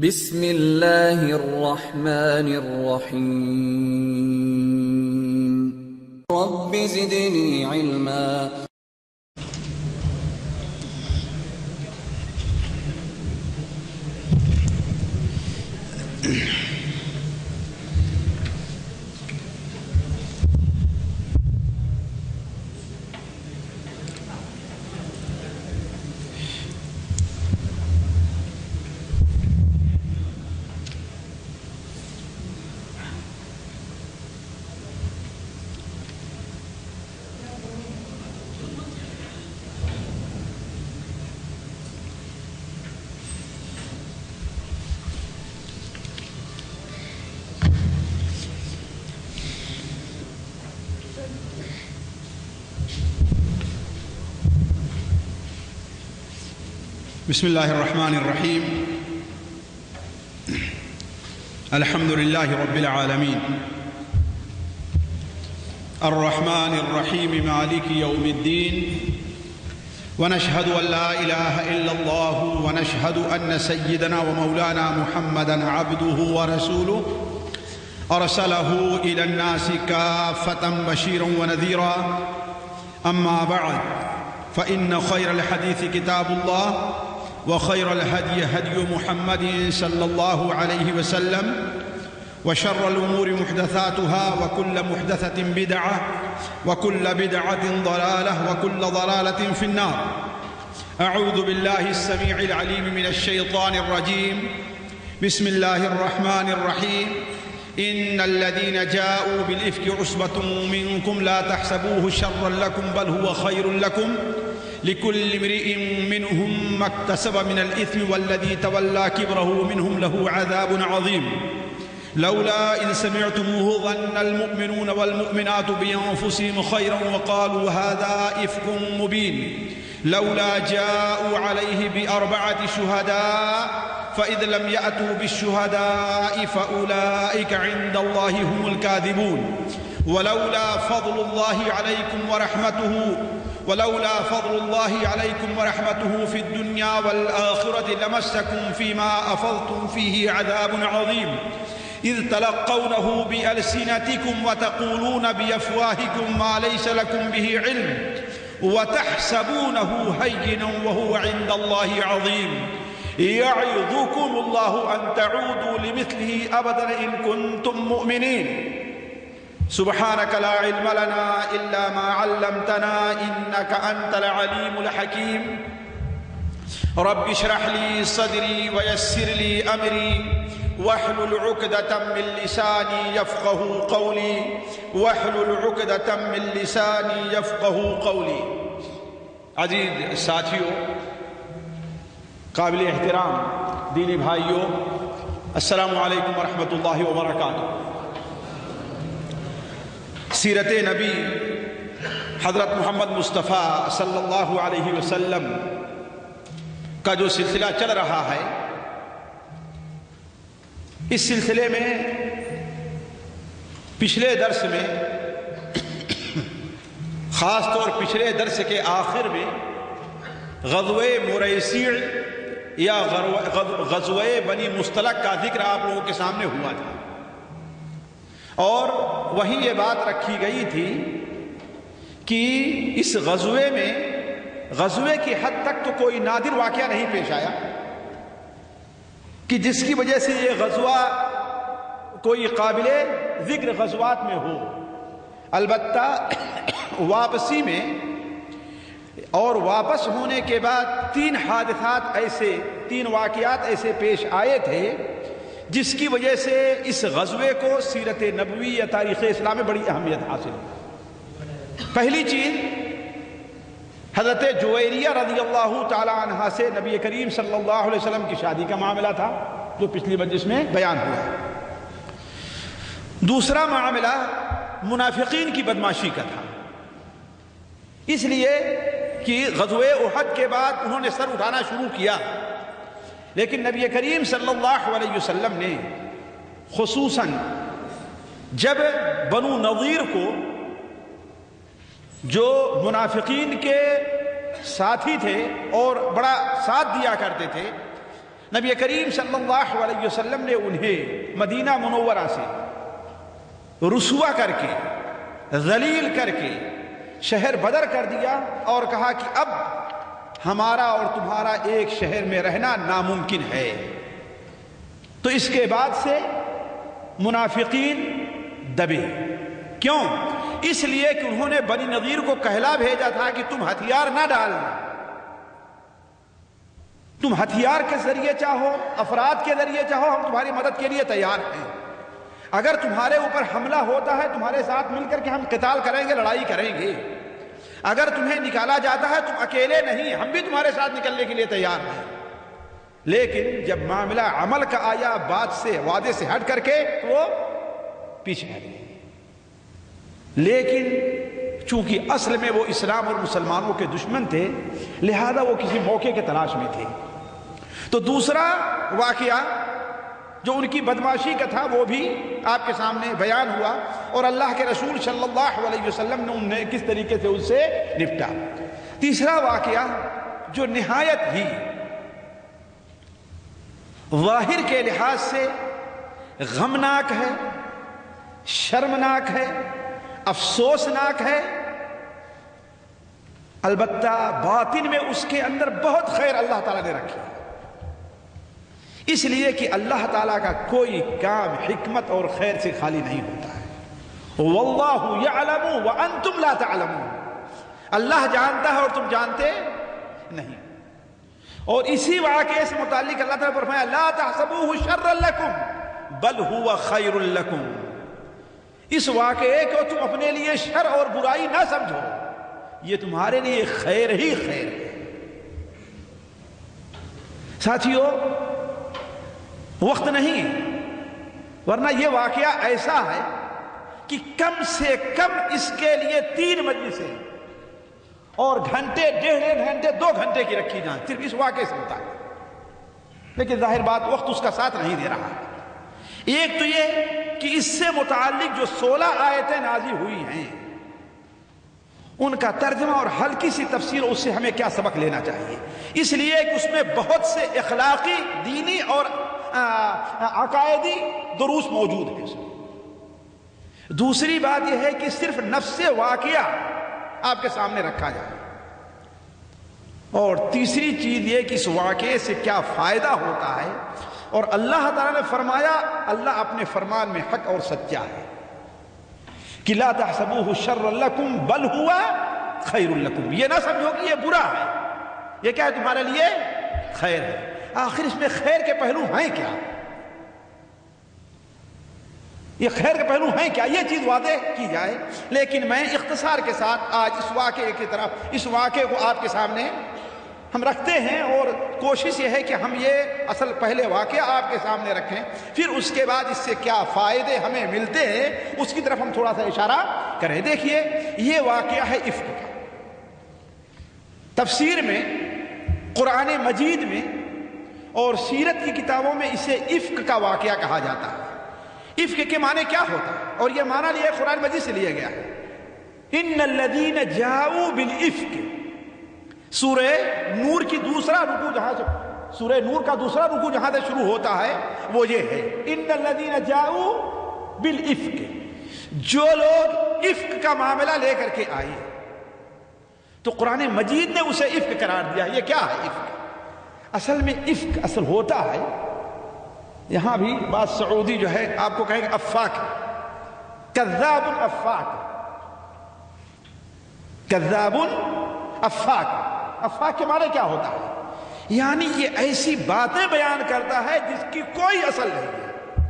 بسم اللہ الرحمن الرحیم رب زدنی علما۔ بسم اللہ الرحمن الرحیم الحمد للہ رب العالمین الرحمن الرحیم مالک یوم الدین ونشهد ان لا الہ الا اللہ ونشهد ان سیدنا ومولانا محمدا عبده ورسوله ارسلہ الى الناس کافۃ بشیرا ونذیرا اما بعد فإن خیر الحدیث کتاب اللہ وخير الهدي هدي محمد صلى الله عليه وسلم وشر الأمور محدثاتها وكل محدثة بدعة وكل بدعة ضلالة وكل ضلالة في النار. أعوذ بالله السميع العليم من الشيطان الرجيم. بسم الله الرحمن الرحيم. إن الذين جاءوا بالإفك عصبة منكم لا تحسبوه شرا لكم بل هو خير لكم لكل امرئ منهم ما اكتسب من الإثم والذي تولى كبره منهم له عذاب عظيم. لولا إن سمعتموه ظن المؤمنون والمؤمنات بأنفسهم خيرا وقالوا هذا إفك مبين لولا جاءوا عليه بأربعة شهداء فإذ لم يأتوا بالشهداء فأولئك عند الله هم الكاذبون. ولولا فضل الله عليكم ورحمته في الدنيا والآخرة لمسكم فيما أفضتم فيه عذاب عظيم إذ تلقونه بألسنتكم وتقولون بأفواهكم ما ليس لكم به علم وتحسبونه هينا وهو عند الله عظيم. يعظكم الله أن تعودوا لمثله أبدا إن كنتم مؤمنين. سبحانك لا علم لنا إلا ما علمتنا إنك أنت العليم الحكيم. رب اشرح لي صدري ويسر لي أمري واحلل عقدة من لساني يفقه قولي. عزیز ساتھیوں، قابل احترام دینی بھائیوں، السلام علیکم ورحمۃ اللہ وبرکاتہ. سیرت نبی حضرت محمد مصطفیٰ صلی اللہ علیہ وسلم کا جو سلسلہ چل رہا ہے، اس سلسلے میں پچھلے درس میں، خاص طور پچھلے درس کے آخر میں غزوہ مریسیع یا غزوہ بنی مصطلق کا ذکر آپ لوگوں کے سامنے ہوا تھا، اور وہیں یہ بات رکھی گئی تھی کہ اس غزوے میں غزوے کی حد تک تو کوئی نادر واقعہ نہیں پیش آیا کہ جس کی وجہ سے یہ غزوہ کوئی قابل ذکر غزوات میں ہو. البتہ واپسی میں اور واپس ہونے کے بعد تین واقعات ایسے پیش آئے تھے جس کی وجہ سے اس غزوے کو سیرت نبوی یا تاریخ اسلام میں بڑی اہمیت حاصل ہے. پہلی چیز حضرت جویریہ رضی اللہ تعالی عنہ سے نبی کریم صلی اللہ علیہ وسلم کی شادی کا معاملہ تھا، جو پچھلی مجلس میں بیان ہوا. دوسرا معاملہ منافقین کی بدماشی کا تھا، اس لیے کہ غزوہ احد کے بعد انہوں نے سر اٹھانا شروع کیا، لیکن نبی کریم صلی اللہ علیہ وسلم نے خصوصاً جب بنو نضیر کو، جو منافقین کے ساتھی تھے اور بڑا ساتھ دیا کرتے تھے، نبی کریم صلی اللہ علیہ وسلم نے انہیں مدینہ منورہ سے رسوا کر کے ذلیل کر کے شہر بدر کر دیا اور کہا کہ اب ہمارا اور تمہارا ایک شہر میں رہنا ناممکن ہے۔ تو اس کے بعد سے منافقین دبے۔ کیوں؟ اس لیے کہ انہوں نے بنی نضیر کو کہلا بھیجا تھا کہ تم ہتھیار نہ ڈالنا، تم ہتھیار کے ذریعے چاہو، افراد کے ذریعے چاہو، ہم تمہاری مدد کے لیے تیار ہیں۔ اگر تمہارے اوپر حملہ ہوتا ہے تمہارے ساتھ مل کر کے ہم قتال کریں گے، لڑائی کریں گے۔ اگر تمہیں نکالا جاتا ہے تم اکیلے نہیں، ہم بھی تمہارے ساتھ نکلنے کے لیے تیار ہیں۔ لیکن جب معاملہ عمل کا آیا، بات سے وعدے سے ہٹ کر کے، تو وہ پیچھے ہٹ گئے۔ لیکن چونکہ اصل میں وہ اسلام اور مسلمانوں کے دشمن تھے، لہذا وہ کسی موقع کے تلاش میں تھے۔ تو دوسرا واقعہ جو ان کی بدمعاشی کا تھا وہ بھی آپ کے سامنے بیان ہوا، اور اللہ کے رسول صلی اللہ علیہ وسلم نے انہیں کس طریقے سے اس سے نپٹا۔ تیسرا واقعہ جو نہایت ہی ظاہر کے لحاظ سے غمناک ہے، شرمناک ہے، افسوسناک ہے، البتہ باطن میں اس کے اندر بہت خیر اللہ تعالیٰ نے رکھی ہے، اس لیے کہ اللہ تعالیٰ کا کوئی کام حکمت اور خیر سے خالی نہیں ہوتا ہے۔ واللہ یعلم وانتم لا تعلمون، اللہ جانتا ہے اور تم جانتے نہیں۔ اور اسی واقعے سے متعلق اللہ تعالیٰ فرمایا لا تحسبوه شرا لکم بل هو خیر لکم، اس واقعے کو تم اپنے لیے شر اور برائی نہ سمجھو، یہ تمہارے لیے خیر ہی خیر ہے۔ ساتھیو وقت نہیں، ورنہ یہ واقعہ ایسا ہے کہ کم سے کم اس کے لیے 3 مجلسیں اور گھنٹے، 1.5 گھنٹے، 2 گھنٹے کی رکھی جائیں صرف اس واقعے سے متعلق، لیکن ظاہر بات وقت اس کا ساتھ نہیں دے رہا ہے۔ ایک تو یہ کہ اس سے متعلق جو 16 آیتیں نازل ہوئی ہیں ان کا ترجمہ اور ہلکی سی تفسیر، اس سے ہمیں کیا سبق لینا چاہیے، اس لیے کہ اس میں بہت سے اخلاقی، دینی اور عقائدی دروس موجود ہیں۔ دوسری بات یہ ہے کہ صرف نفس واقعہ آپ کے سامنے رکھا جائے، اور تیسری چیز یہ کہ اس واقعے سے کیا فائدہ ہوتا ہے، اور اللہ تعالیٰ نے فرمایا اللہ اپنے فرمان میں حق اور سچا ہے کہ لا تحسبوه شرا لکم بل هو خیر لکم، یہ نہ سمجھو کہ یہ برا ہے، یہ کیا ہے تمہارے لیے خیر ہے۔ آخر اس میں خیر کے پہلو ہیں کیا، یہ خیر کے پہلو ہیں کیا، یہ چیز واضح کی جائے۔ لیکن میں اختصار کے ساتھ آج اس واقعے کی طرف، اس واقعے کو آپ کے سامنے ہم رکھتے ہیں، اور کوشش یہ ہے کہ ہم یہ اصل پہلے واقعہ آپ کے سامنے رکھیں، پھر اس کے بعد اس سے کیا فائدے ہمیں ملتے ہیں اس کی طرف ہم تھوڑا سا اشارہ کریں۔ دیکھیے یہ واقعہ ہے افک کا۔ تفسیر میں، قرآن مجید میں اور سیرت کی کتابوں میں اسے افک کا واقعہ کہا جاتا ہے۔ افک کے معنی کیا ہوتا ہے، اور یہ معنی لیا قرآن مجید سے لیا گیا ہے۔ ان الذین جاؤوا بالافک، سورہ نور کی دوسرا رکوع جہاں سے، سورہ نور کا دوسرا رکوع جہاں سے شروع ہوتا ہے وہ یہ ہے، ان الذین جاؤوا بالافک، جو لوگ افک کا معاملہ لے کر کے آئے، تو قرآن مجید نے اسے افک قرار دیا۔ یہ کیا ہے افک؟ اصل میں افک اصل ہوتا ہے، یہاں بھی بات سعودی جو ہے آپ کو کہیں گے افاک، کذاب افاک، کذاب افاک۔ افاک کے معنی کیا ہوتا ہے؟ یعنی یہ ایسی باتیں بیان کرتا ہے جس کی کوئی اصل نہیں ہے،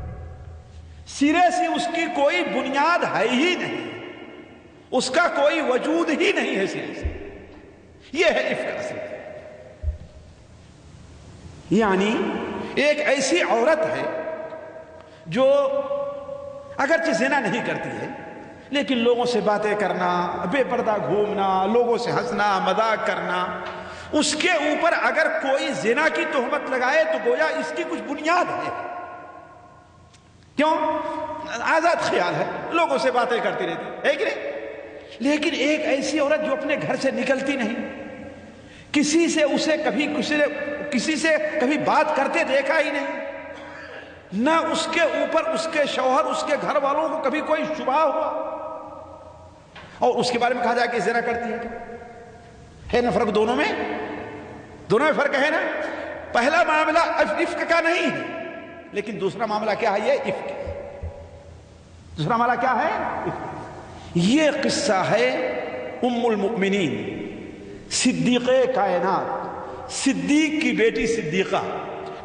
سرے سے اس کی کوئی بنیاد ہے ہی نہیں، اس کا کوئی وجود ہی نہیں ہے سرے سے۔ یہ ہے افک اصل۔ یعنی ایک ایسی عورت ہے جو اگرچہ زنا نہیں کرتی ہے، لیکن لوگوں سے باتیں کرنا، بے پردہ گھومنا، لوگوں سے ہنسنا مذاق کرنا، اس کے اوپر اگر کوئی زنا کی تہمت لگائے تو گویا اس کی کچھ بنیاد ہے۔ کیوں؟ آزاد خیال ہے، لوگوں سے باتیں کرتی رہتی ہے کہ نہیں؟ لیکن ایک ایسی عورت جو اپنے گھر سے نکلتی نہیں، کسی سے اسے کبھی کسی نے کسی سے کبھی بات کرتے دیکھا ہی نہیں، نہ اس کے اوپر اس کے شوہر اس کے گھر والوں کو کبھی کوئی شبہ ہوا، اور اس کے بارے میں کہا جائے کہ زنا کرتی ہے نا فرق دونوں میں فرق ہے نا۔ پہلا معاملہ عفق کا نہیں ہے، لیکن دوسرا معاملہ کیا ہے؟ یہ عفق ہے۔ دوسرا معاملہ کیا ہے؟ عفق۔ یہ قصہ ہے ام المؤمنین صدیقہ کائنات، صدیق کی بیٹی صدیقہ،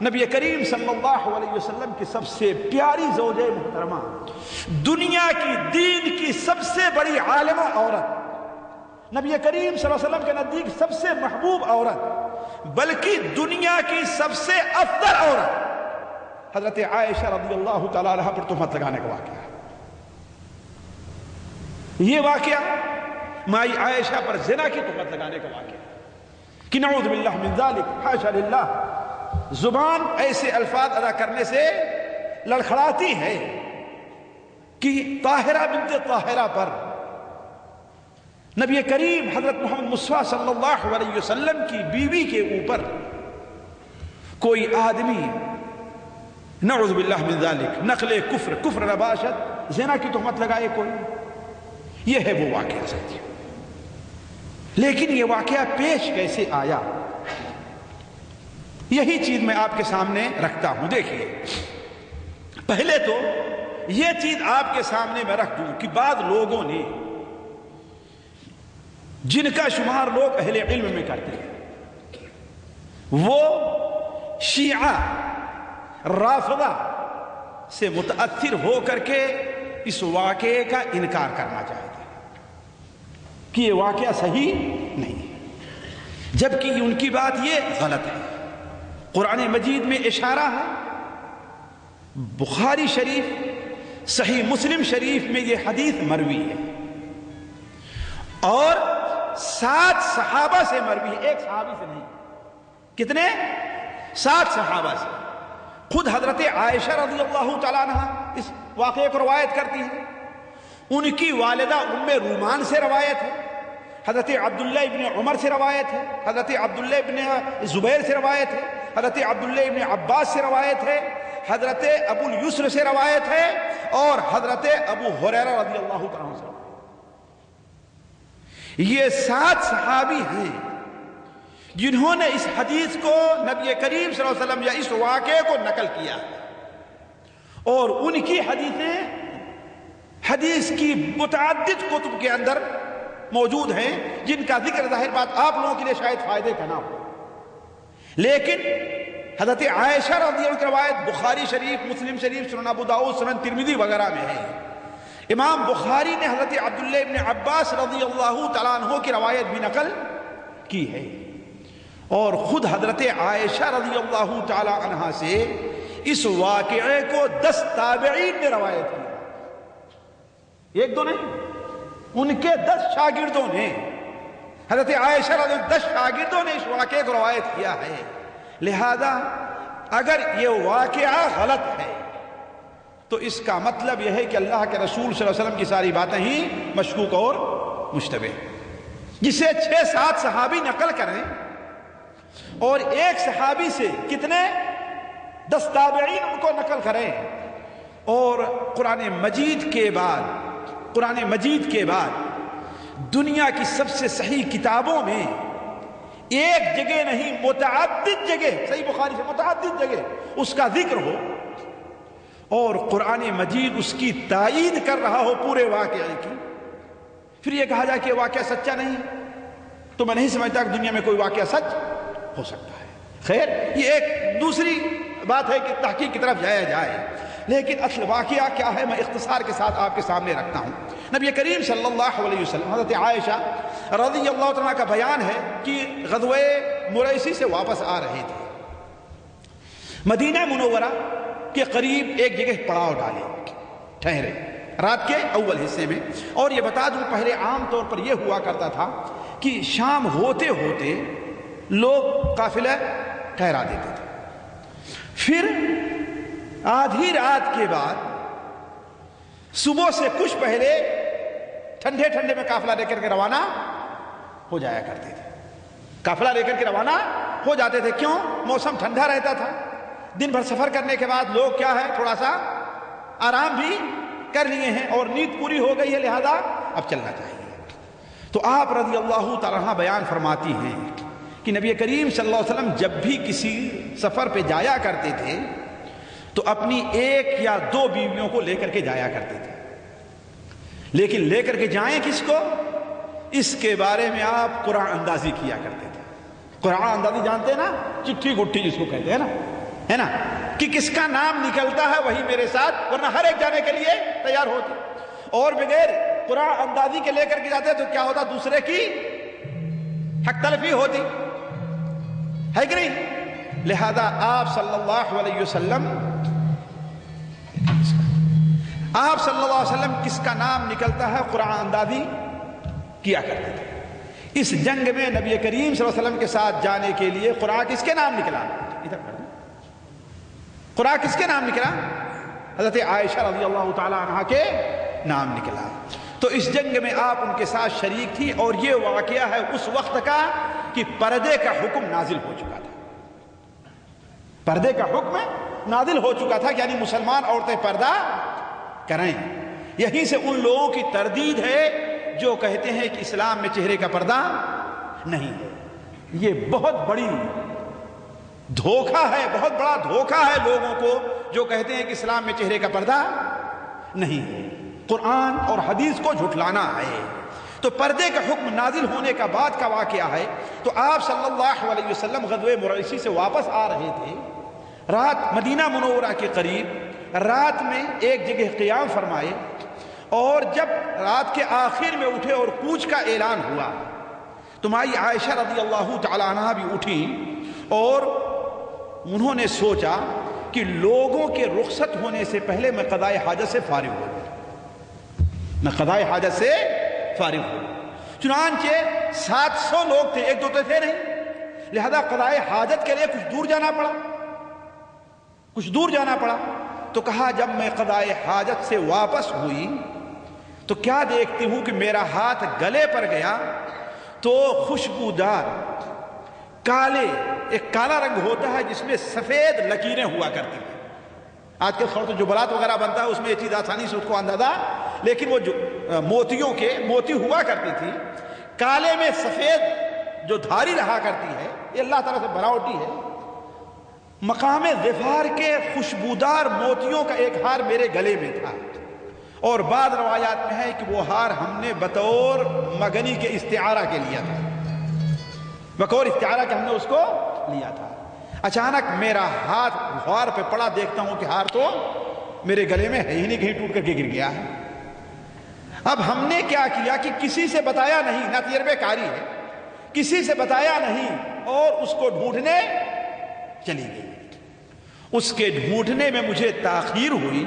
نبی کریم صلی اللہ علیہ وسلم کی سب سے پیاری زوجہ محترمہ، دنیا کی دین کی سب سے بڑی عالمہ عورت، نبی کریم صلی اللہ علیہ وسلم کے نزدیک سب سے محبوب عورت، بلکہ دنیا کی سب سے افضل عورت حضرت عائشہ رضی اللہ تعالیٰ عنہا پر تہمت لگانے کا واقعہ۔ یہ واقعہ مائی عائشہ پر زنا کی تہمت لگانے کا واقعہ کہ نعوذ باللہ من ذالک، حاشا للہ، زبان ایسے الفاظ ادا کرنے سے لڑکھڑاتی ہے کہ طاہرہ بنت طاہرہ پر نبی کریم حضرت محمد مصطفیٰ صلی اللہ علیہ وسلم کی بیوی کے اوپر کوئی آدمی نعوذ باللہ من ذالک نقل کفر نباشت زنا کی تہمت لگائے کوئی، یہ ہے وہ واقعہ ساتھی۔ لیکن یہ واقعہ پیش کیسے آیا، یہی چیز میں آپ کے سامنے رکھتا ہوں۔ دیکھیے، پہلے تو یہ چیز آپ کے سامنے میں رکھ دوں کہ بعض لوگوں نے، جن کا شمار لوگ اہل علم میں کرتے ہیں، وہ شیعہ رافضہ سے متاثر ہو کر کے اس واقعے کا انکار کرنا چاہتے ہیں کہ یہ واقعہ صحیح نہیں ہے، جبکہ ان کی بات یہ غلط ہے۔ قرآن مجید میں اشارہ ہے، بخاری شریف صحیح مسلم شریف میں یہ حدیث مروی ہے، اور 7 صحابہ سے مروی ہے، ایک صحابی سے نہیں۔ کتنے؟ 7 صحابہ سے۔ خود حضرت عائشہ رضی اللہ تعالیٰ عنہ اس واقعے کو روایت کرتی ہیں، ان کی والدہ ام رومان سے روایت ہے، حضرت عبداللہ ابن عمر سے روایت ہے، حضرت عبداللہ ابن زبیر سے روایت ہے، حضرت عبداللہ ابن عباس سے روایت ہے، حضرت ابو الیسر سے روایت ہے، اور حضرت ابو ہریرہ رضی اللہ تعالیٰ سے۔ یہ 7 صحابی ہیں جنہوں نے اس حدیث کو نبی کریم صلی اللہ علیہ وسلم یا اس واقعے کو نقل کیا، اور ان کی حدیث کی متعدد کتب کے اندر موجود ہیں، جن کا ذکر ظاہر بات آپ لوگوں کے لیے شاید فائدے کا نہ ہو، لیکن حضرت عائشہ رضی اللہ عنہ کی روایت بخاری شریف، مسلم شریف، سنن ابو داؤد، سنن ترمذی وغیرہ میں ہے۔ امام بخاری نے حضرت عبداللہ ابن عباس رضی اللہ تعالیٰ عنہ کی روایت بھی نقل کی ہے، اور خود حضرت عائشہ رضی اللہ تعالیٰ عنہ سے اس واقعے کو 10 تابعین نے روایت کی، ایک دو نہیں، ان کے 10 شاگردوں نے، حضرت عائشہ رضی اللہ عنہ 10 شاگردوں نے اس واقعے کو روایت کیا ہے۔ لہذا اگر یہ واقعہ غلط ہے تو اس کا مطلب یہ ہے کہ اللہ کے رسول صلی اللہ علیہ وسلم کی ساری باتیں ہی مشکوک اور مشتبہ، جسے 6-7 صحابی نقل کریں اور ایک صحابی سے کتنے 10 تابعین ان کو نقل کریں، اور قرآن مجید کے بعد دنیا کی سب سے صحیح کتابوں میں ایک جگہ نہیں متعدد جگہ، صحیح بخاری سے متعدد جگہ اس کا ذکر ہو، اور قرآن مجید اس کی تائید کر رہا ہو پورے واقعے کی، پھر یہ کہا جائے کہ واقعہ سچا نہیں، تو میں نہیں سمجھتا کہ دنیا میں کوئی واقعہ سچ ہو سکتا ہے۔ خیر، یہ ایک دوسری بات ہے کہ تحقیق کی طرف جایا جائے، لیکن اصل واقعہ کیا ہے میں اختصار کے ساتھ آپ کے سامنے رکھتا ہوں۔ نبی کریم صلی اللہ علیہ وسلم، حضرت عائشہ رضی اللہ عنہ کا بیان ہے کہ غزوہ مریسی سے واپس آ رہے تھے، مدینہ منورہ کے قریب ایک جگہ پڑاؤ ڈالے، ٹھہرے رات کے اول حصے میں، اور یہ بتا دوں پہلے عام طور پر یہ ہوا کرتا تھا کہ شام ہوتے ہوتے لوگ قافلہ ٹھہرا دیتے تھے، پھر آدھی رات کے بعد صبح سے کچھ پہلے ٹھنڈے ٹھنڈے میں قافلہ لے کر کے روانہ ہو جایا کرتے تھے، قافلہ لے کر کے روانہ ہو جاتے تھے. کیوں؟ موسم ٹھنڈا رہتا تھا. دن بھر سفر کرنے کے بعد لوگ کیا ہے تھوڑا سا آرام بھی کر لیے ہیں اور نیند پوری ہو گئی ہے، لہذا اب چلنا چاہیے. تو آپ رضی اللہ تعالیٰ بیان فرماتی ہیں کہ نبی کریم صلی اللہ علیہ وسلم جب بھی کسی سفر پہ جایا کرتے تھے تو اپنی ایک یا دو بیویوں کو لے کر کے جایا کرتے تھے. لیکن لے کر کے جائیں کس کو، اس کے بارے میں آپ قرآن اندازی کیا کرتے تھے. قرآن اندازی جانتے ہیں نا، چٹھی گٹھی جس کو کہتے ہیں نا، ہے نا، کہ کس کا نام نکلتا ہے وہی میرے ساتھ، ورنہ ہر ایک جانے کے لیے تیار ہوتی. اور بغیر قرآن اندازی کے لے کر کے جاتے تو کیا ہوتا، دوسرے کی حق تلفی ہوتی ہے کہ نہیں. لہذا آپ صلی اللہ علیہ وسلم کس کا نام نکلتا ہے قرآن اندازی کیا کرتے تھے. اس جنگ میں نبی کریم صلی اللہ علیہ وسلم کے ساتھ جانے کے لیے قرآن کس کے نام نکلا، ادھر پڑھ دیں، قرآن کس کے نام نکلا، حضرت عائشہ رضی اللہ تعالی عنہا کے نام نکلا. تو اس جنگ میں آپ ان کے ساتھ شریک تھی. اور یہ واقعہ ہے اس وقت کا کہ پردے کا حکم نازل ہو چکا تھا. پردے کا حکم نازل ہو چکا تھا، یعنی مسلمان عورتیں پردہ کریں. یہیں سے ان لوگوں کی تردید ہے جو کہتے ہیں کہ اسلام میں چہرے کا پردہ نہیں ہے. یہ بہت بڑی دھوکہ ہے، بہت بڑا دھوکہ ہے لوگوں کو جو کہتے ہیں کہ اسلام میں چہرے کا پردہ نہیں ہے. قرآن اور حدیث کو جھٹلانا ہے. تو پردے کا حکم نازل ہونے کا بعد کا واقعہ ہے. تو آپ صلی اللہ علیہ وسلم غزوہ مریسی سے واپس آ رہے تھے. رات مدینہ منورہ کے قریب رات میں ایک جگہ قیام فرمائے، اور جب رات کے آخر میں اٹھے اور کوچ کا اعلان ہوا تو مائی عائشہ رضی اللہ تعالی عنہا بھی اٹھیں اور انہوں نے سوچا کہ لوگوں کے رخصت ہونے سے پہلے میں قضائے حاجت سے فارغ ہوں. میں قضائے حاجت سے فارغ ہوں. چنانچہ 700 لوگ تھے، ایک دو تو تھے نہیں، لہذا قضائے حاجت کے لیے کچھ دور جانا پڑا. تو کہا جب میں قضائے حاجت سے واپس ہوئی تو کیا دیکھتی ہوں کہ میرا ہاتھ گلے پر گیا تو خوشبودار ایک کالا رنگ ہوتا ہے جس میں سفید لکیریں ہوا کرتی ہیں. آج کل خرط جبرات وغیرہ بنتا ہے، اس میں یہ چیز آسانی سے اس کو اندازہ، لیکن وہ جو موتی ہوا کرتی تھی، کالے میں سفید جو دھاری رہا کرتی ہے، یہ اللہ تعالیٰ سے بناوٹی ہے. مقام ظفار کے خوشبودار موتیوں کا ایک ہار میرے گلے میں تھا. اور بعض روایات میں ہے کہ وہ ہار ہم نے بطور مگنی کے استعارہ کے لیا تھا، بطور استعارہ کے ہم نے اس کو لیا تھا. اچانک میرا ہاتھ ہار پہ پڑا، دیکھتا ہوں کہ ہار تو میرے گلے میں ہے ہی نہیں، کہیں ٹوٹ کر کے گر گیا ہے. اب ہم نے کیا کیا کہ کسی سے بتایا نہیں، نہ تجربے کاری ہے، کسی سے بتایا نہیں اور اس کو ڈھونڈنے چلی گئی. اس کے ڈھونڈنے میں مجھے تاخیر ہوئی،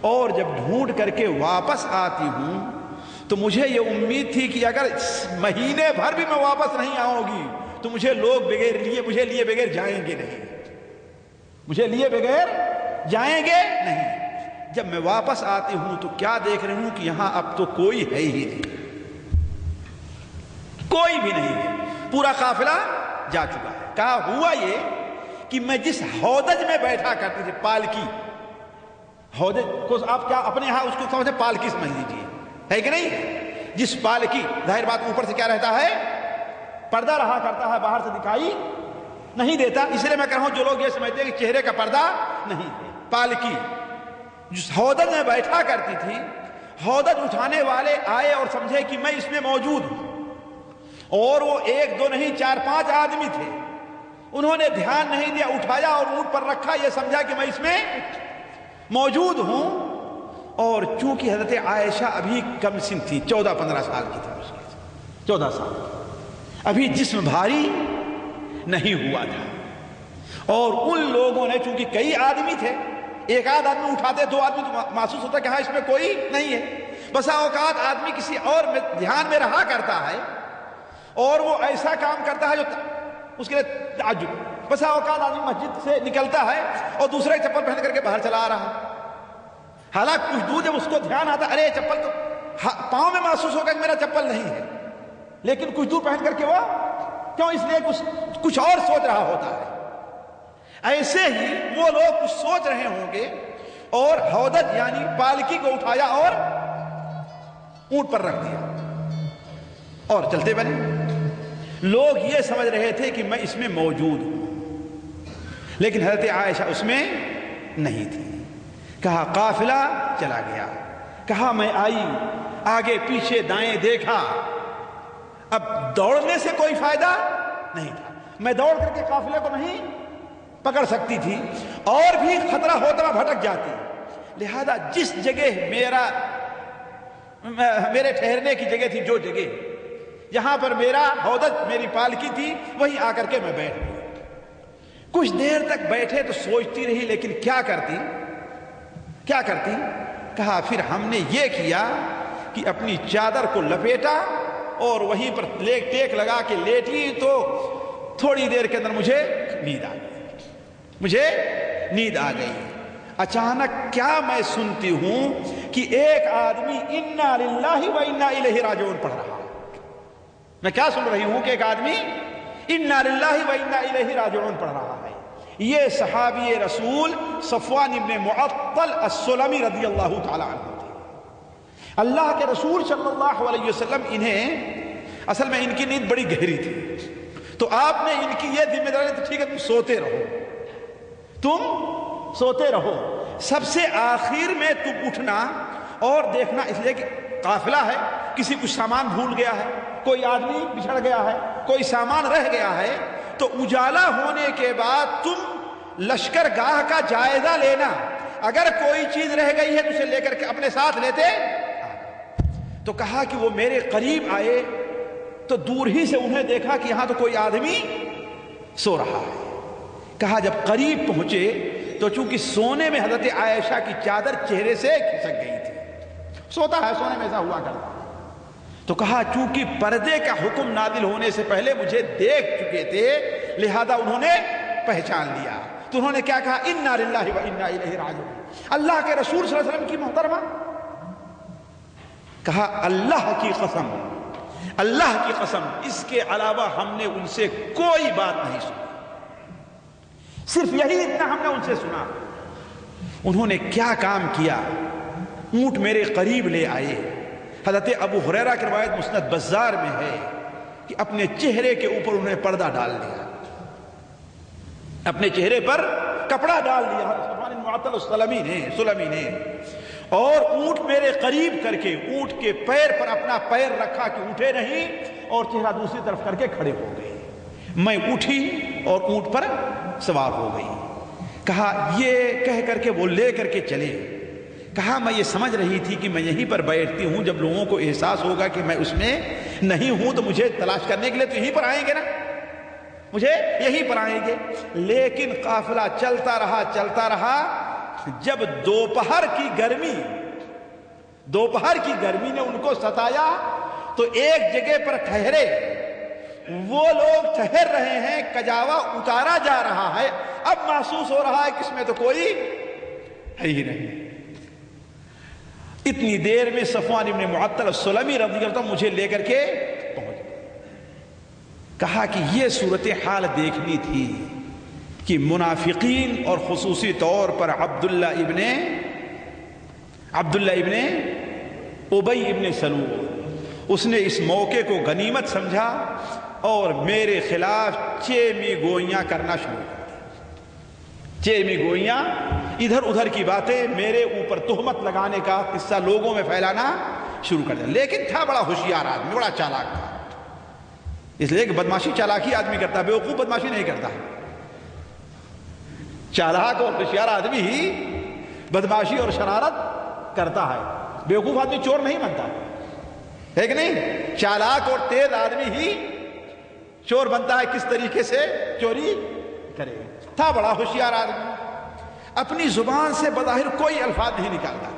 اور جب ڈھونڈ کر کے واپس آتی ہوں تو مجھے یہ امید تھی کہ اگر مہینے بھر بھی میں واپس نہیں آؤں گی تو مجھے لوگ مجھے لیے بغیر جائیں گے نہیں. جب میں واپس آتی ہوں تو کیا دیکھ رہی ہوں کہ یہاں اب تو کوئی ہے ہی نہیں، کوئی بھی نہیں ہے، پورا قافلہ جا چکا ہے. کہا ہوا یہ کہ میں جس ہودج میں بیٹھا کرتی تھی، پالکی، ہودج کو آپ کیا اپنے یہاں اس کو سمجھے پالکی سمجھ لیجیے، ہے کہ نہیں؟ جس پالکی، ظاہر بات اوپر سے کیا رہتا ہے، پردہ رہا کرتا ہے، باہر سے دکھائی نہیں دیتا. اس لیے میں کہہ رہا ہوں جو لوگ یہ سمجھتے ہیں کہ چہرے کا پردہ نہیں ہے، پالکی جس ہودج میں بیٹھا کرتی تھی، ہودج اٹھانے والے آئے اور سمجھے کہ میں اس میں موجود ہوں، اور وہ ایک دو نہیں 4-5 آدمی تھے. انہوں نے دھیان نہیں دیا، اٹھایا اور اونٹ پر رکھا، یہ سمجھا کہ میں اس میں موجود ہوں. اور چونکہ حضرت عائشہ ابھی کم سن تھی، 14-15 سال کی تھی، 14 سال، ابھی جسم بھاری نہیں ہوا تھا. اور ان لوگوں نے، چونکہ کئی آدمی تھے، ایک آدھ آدمی اٹھاتے، 2 آدمی تو محسوس ہوتا کہ ہاں اس میں کوئی نہیں ہے. بسا اوقات آدمی کسی اور میں دھیان میں رہا کرتا ہے اور وہ ایسا کام کرتا ہے جو اس کے لیے تعجب. بسا اوقات آدمی مسجد سے نکلتا ہے اور دوسرے چپل پہن کر کے باہر چلا آ رہا، حالانکہ کچھ دور جب اس کو دھیان آتا، ارے چپل تو پاؤں میں محسوس ہوگا کہ میرا چپل نہیں ہے، لیکن کچھ دور پہن کر کے وہ کیوں؟ اس لیے کچھ اور سوچ رہا ہوتا ہے۔ ایسے ہی وہ لوگ کچھ سوچ رہے ہوں گے اور ہودج یعنی پالکی کو اٹھایا اور اونٹ پر رکھ دیا اور چلتے بنے۔ لوگ یہ سمجھ رہے تھے کہ میں اس میں موجود ہوں، لیکن حضرت عائشہ اس میں نہیں تھی۔ کہا قافلہ چلا گیا، کہا میں آئی، آگے پیچھے دائیں دیکھا، اب دوڑنے سے کوئی فائدہ نہیں تھا، میں دوڑ کر کے قافلے کو نہیں پکڑ سکتی تھی اور بھی خطرہ ہوتا میں بھٹک جاتی، لہذا جس جگہ میرے ٹھہرنے کی جگہ تھی، جو جگہ جہاں پر میرا ہودج میری پالکی تھی، وہیں آ کر کے میں بیٹھ گئی۔ کچھ دیر تک بیٹھے تو سوچتی رہی، لیکن کیا کرتی؟ کہا پھر ہم نے یہ کیا کہ اپنی چادر کو لپیٹا اور وہیں پر ٹیک لگا کے لیٹی، تو تھوڑی دیر کے اندر مجھے نیند آ گئی۔ اچانک کیا میں سنتی ہوں کہ ایک آدمی انا للہ و انا الیہ راجعون پڑھ رہا ہے۔ میں کیا سن رہی ہوں کہ ایک آدمی انا للہ و انا الیہ راجعون پڑھ رہا ہے۔ یہ صحابی رسول صفوان ابن معطل السلمی رضی اللہ تعالی عنہ تھے۔ اللہ کے رسول صلی اللہ علیہ وسلم اصل میں ان کی نیند بڑی گہری تھی، تو آپ نے ان کی یہ ذمہ داری تو ٹھیک ہے تم سوتے رہو، سب سے آخر میں تم اٹھنا اور دیکھنا، اس لیے کہ قافلہ ہے، کسی کچھ سامان بھول گیا ہے، کوئی آدمی بچھڑ گیا ہے، کوئی سامان رہ گیا ہے، تو اجالا ہونے کے بعد تم لشکر گاہ کا جائزہ لینا، اگر کوئی چیز رہ گئی ہے تو اسے لے کر کے اپنے ساتھ لیتے۔ تو کہا کہ وہ میرے قریب آئے تو دور ہی سے انہیں دیکھا کہ یہاں تو کوئی آدمی سو رہا ہے۔ کہا جب قریب پہنچے تو چونکہ سونے میں حضرت عائشہ کی چادر چہرے سے کھسک گئی تھی، سوتا ہے سونے میں ایسا ہوا کرتا، تو کہا چونکہ پردے کا حکم نازل ہونے سے پہلے مجھے دیکھ چکے تھے، لہذا انہوں نے پہچان لیا، تو انہوں نے کیا کہا انا للہ و انا الیہ راجعون۔ اللہ کے رسول صلی اللہ علیہ وسلم کی محترمہ، کہا اللہ کی قسم اس کے علاوہ ہم نے ان سے کوئی بات نہیں سنی، صرف یہی اتنا ہم نے ان سے سنا۔ انہوں نے کیا کام کیا، اونٹ میرے قریب لے آئے، حضرت ابو ہریرہ کی روایت مسند بزار میں ہے کہ اپنے چہرے کے اوپر انہوں نے پردہ ڈال دیا، اپنے چہرے پر کپڑا ڈال دیا صفوان معطل سلمی نے، اور اونٹ میرے قریب کر کے اونٹ کے پیر پر اپنا پیر رکھا کہ اٹھے نہیں، اور چہرہ دوسری طرف کر کے کھڑے ہو گئے۔ میں اٹھی اور اونٹ پر سوار ہو گئی۔ کہا یہ کہہ کر کے وہ لے کر کے چلے۔ کہا میں یہ سمجھ رہی تھی کہ میں یہیں پر بیٹھتی ہوں، جب لوگوں کو احساس ہوگا کہ میں اس میں نہیں ہوں تو مجھے تلاش کرنے کے لیے تو یہیں پر آئیں گے نا، مجھے یہیں پر آئیں گے۔ لیکن قافلہ چلتا رہا، جب دوپہر کی گرمی نے ان کو ستایا تو ایک جگہ پر ٹھہرے۔ وہ لوگ ٹھہر رہے ہیں، کجاوا اتارا جا رہا ہے، اب محسوس ہو رہا ہے کہ اس میں تو کوئی ہے ہی نہیں۔ اتنی دیر میں صفوان ابن معطل السلمی رضی اللہ عنہ مجھے لے کر کے پہنچ گئے۔ کہا کہ یہ صورتحال دیکھنی تھی کہ منافقین اور خصوصی طور پر عبداللہ ابن ابی ابن سلول، اس نے اس موقع کو غنیمت سمجھا اور میرے خلاف چیمی گوئیاں کرنا شروع کر دی۔ چیمی گوئیاں، ادھر ادھر کی باتیں، میرے اوپر تہمت لگانے کا قصہ لوگوں میں پھیلانا شروع کر دیا۔ لیکن تھا بڑا ہوشیار آدمی، بڑا چالاک تھا، اس لیے کہ بدماشی چالاکی آدمی کرتا، بیوقوف بدماشی نہیں کرتا۔ چالاک اور ہوشیار آدمی ہی بدماشی اور شرارت کرتا ہے، بیوقوف آدمی چور نہیں بنتا ہے کہ نہیں؟ چالاک اور تیز آدمی ہی چور بنتا ہے، کس طریقے سے چوری کرے گا۔ تھا بڑا ہوشیار آدمی، اپنی زبان سے بظاہر کوئی الفاظ نہیں نکالتا تھا۔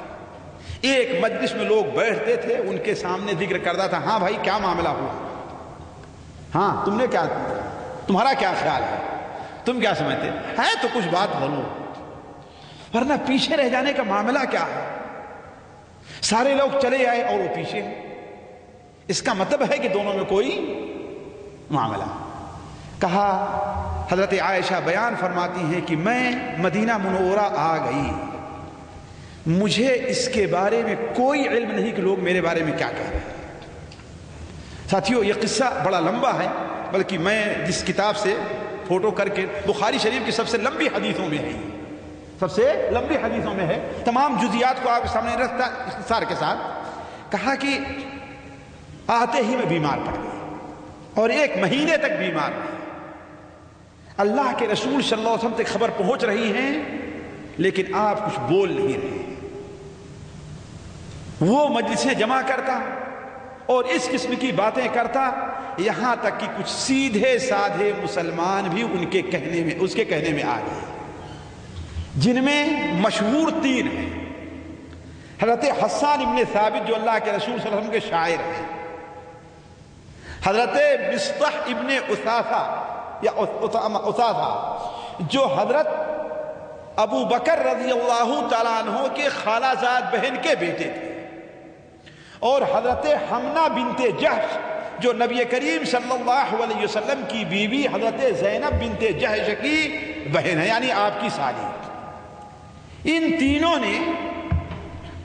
ایک مجلس میں لوگ بیٹھتے تھے، ان کے سامنے ذکر کرتا تھا، ہاں بھائی کیا معاملہ ہوا، ہاں تم نے کیا، تمہارا کیا خیال ہے، تم کیا سمجھتے ہیں تو کچھ بات بولو، ورنہ پیچھے رہ جانے کا معاملہ کیا ہے۔ سارے لوگ چلے آئے اور وہ پیچھے ہیں، اس کا مطلب ہے کہ دونوں میں کوئی معاملہ۔ کہا حضرت عائشہ بیان فرماتی ہیں کہ میں مدینہ منورہ آ گئی، مجھے اس کے بارے میں کوئی علم نہیں کہ لوگ میرے بارے میں کیا کہہ رہے ہیں۔ ساتھیو یہ قصہ بڑا لمبا ہے، بلکہ میں جس کتاب سے فوٹو کر کے بخاری شریف کی سب سے لمبی حدیثوں میں ہے، سب سے لمبی حدیثوں میں ہے، تمام جزیات کو آپ کے سامنے رکھتا اختصار کے ساتھ، کہا کہ آتے ہی میں بیمار پڑ گئی اور 1 مہینے تک بیمار رہی۔ اللہ کے رسول صلی اللہ علیہ وسلم تک خبر پہنچ رہی ہیں لیکن آپ کچھ بول نہیں رہے۔ وہ مجلسیں جمع کرتا اور اس قسم کی باتیں کرتا، یہاں تک کہ کچھ سیدھے سادھے مسلمان بھی اس کے کہنے میں آ گئے، جن میں مشہور 3 ہیں۔ حضرت حسان ابن ثابت جو اللہ کے رسول صلی اللہ علیہ وسلم کے شاعر ہیں، حضرت مصطح ابن اثاثہ جو حضرت ابو بکر رضی اللہ تعالیٰ عنہ کے خالہ زاد بہن کے بیٹے تھے، اور حضرت حمنہ بنت جحش جو نبی کریم صلی اللہ علیہ وسلم کی بیوی حضرت زینب بنت جحش کی بہن ہے، یعنی آپ کی سالی۔ ان تینوں نے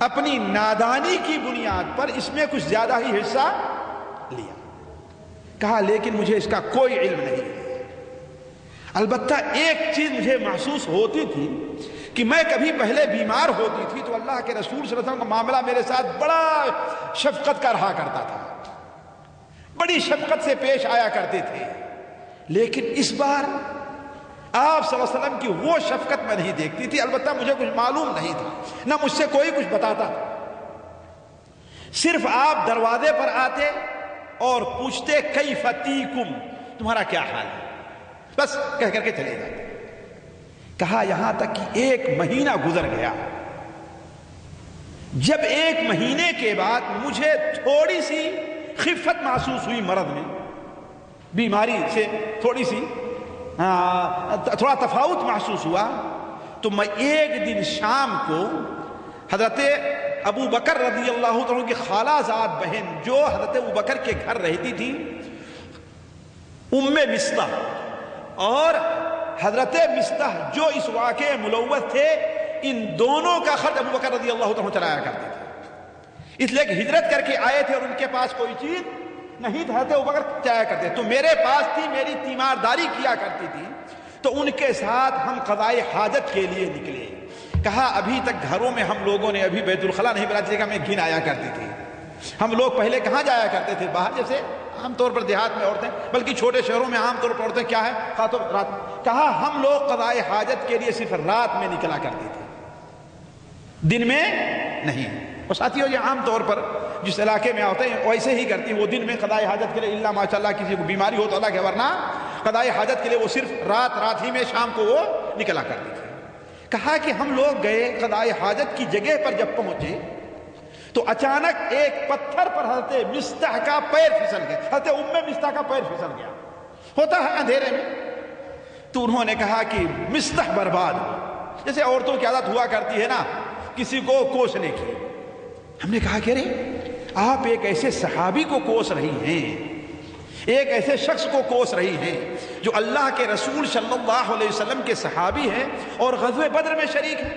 اپنی نادانی کی بنیاد پر اس میں کچھ زیادہ ہی حصہ لیا۔ کہا لیکن مجھے اس کا کوئی علم نہیں، البتہ ایک چیز مجھے محسوس ہوتی تھی کہ میں کبھی پہلے بیمار ہوتی تھی تو اللہ کے رسول صلی اللہ علیہ وسلم کا معاملہ میرے ساتھ بڑا شفقت کا رہا کرتا تھا، بڑی شفقت سے پیش آیا کرتے تھے، لیکن اس بار آپ صلی اللہ علیہ وسلم کی وہ شفقت میں نہیں دیکھتی تھی۔ البتہ مجھے کچھ معلوم نہیں تھا، نہ مجھ سے کوئی کچھ بتاتا تھا، صرف آپ دروازے پر آتے اور پوچھتے کیف تیکم، تمہارا کیا حال ہے، بس کہہ کر کے چلے جاتے۔ کہا یہاں تک کہ 1 مہینہ گزر گیا، جب 1 مہینے کے بعد مجھے تھوڑی سی خفت محسوس ہوئی، مرض میں بیماری سے تھوڑا تفاوت محسوس ہوا، تو میں ایک دن شام کو حضرت ابو بکر رضی اللہ عنہ کی خالہ زاد بہن جو حضرت ابو بکر کے گھر رہتی تھی، ام مصطح، اور حضرت مصطح جو اس واقعے ملوث تھے، ان دونوں کا خرچ ابو بکر رضی اللہ عنہ چلایا کرتے تھے، اس لیے کہ ہجرت کر کے آئے تھے اور ان کے پاس کوئی چیز نہیں تھا، ابو بکر چلایا کرتے، تو میرے پاس تھی، میری تیمارداری کیا کرتی تھی، تو ان کے ساتھ ہم قضائے حاجت کے لیے نکلے۔ کہا ابھی تک گھروں میں ہم لوگوں نے ابھی بیت الخلا نہیں بنا، جگہ میں گھن آیا کرتی تھی۔ ہم لوگ پہلے کہاں جایا کرتے تھے؟ باہر، جیسے عام طور پر دیہات میں عورتیں، بلکہ چھوٹے شہروں میں عام طور پر عورتیں کیا ہے، خاتون رات۔ کہا ہم لوگ قضائے حاجت کے لیے صرف رات میں نکلا کرتے تھے، دن میں نہیں۔ اور ساتھیوں یہ عام طور پر جس علاقے میں ہوتے ہیں ویسے ہی کرتی ہیں، وہ دن میں قضائے حاجت کے لیے اللہ ماشاء اللہ کسی کو بیماری ہو تو اللہ کے، ورنہ قضائے حاجت کے لیے وہ صرف رات ہی میں شام کو وہ نکلا کرتی تھی۔ کہا کہ ہم لوگ گئے قضائے حاجت کی جگہ پر، جب پہنچے تو اچانک ایک پتھر پر حضرت مصطح کا پیر پھسل گیا، حضرت ام مصطح کا پیر پھسل گیا، ہوتا ہے اندھیرے میں۔ تو انہوں نے کہا کہ مصطح برباد ہو، جیسے عورتوں کی عادت ہوا کرتی ہے نا کسی کو کوسنے کی۔ ہم نے کہا کہ ارے آپ ایک ایسے صحابی کو کوس رہی ہیں، ایک ایسے شخص کو کوس رہی ہیں جو اللہ کے رسول صلی اللہ علیہ وسلم کے صحابی ہیں اور غزوہ بدر میں شریک ہیں۔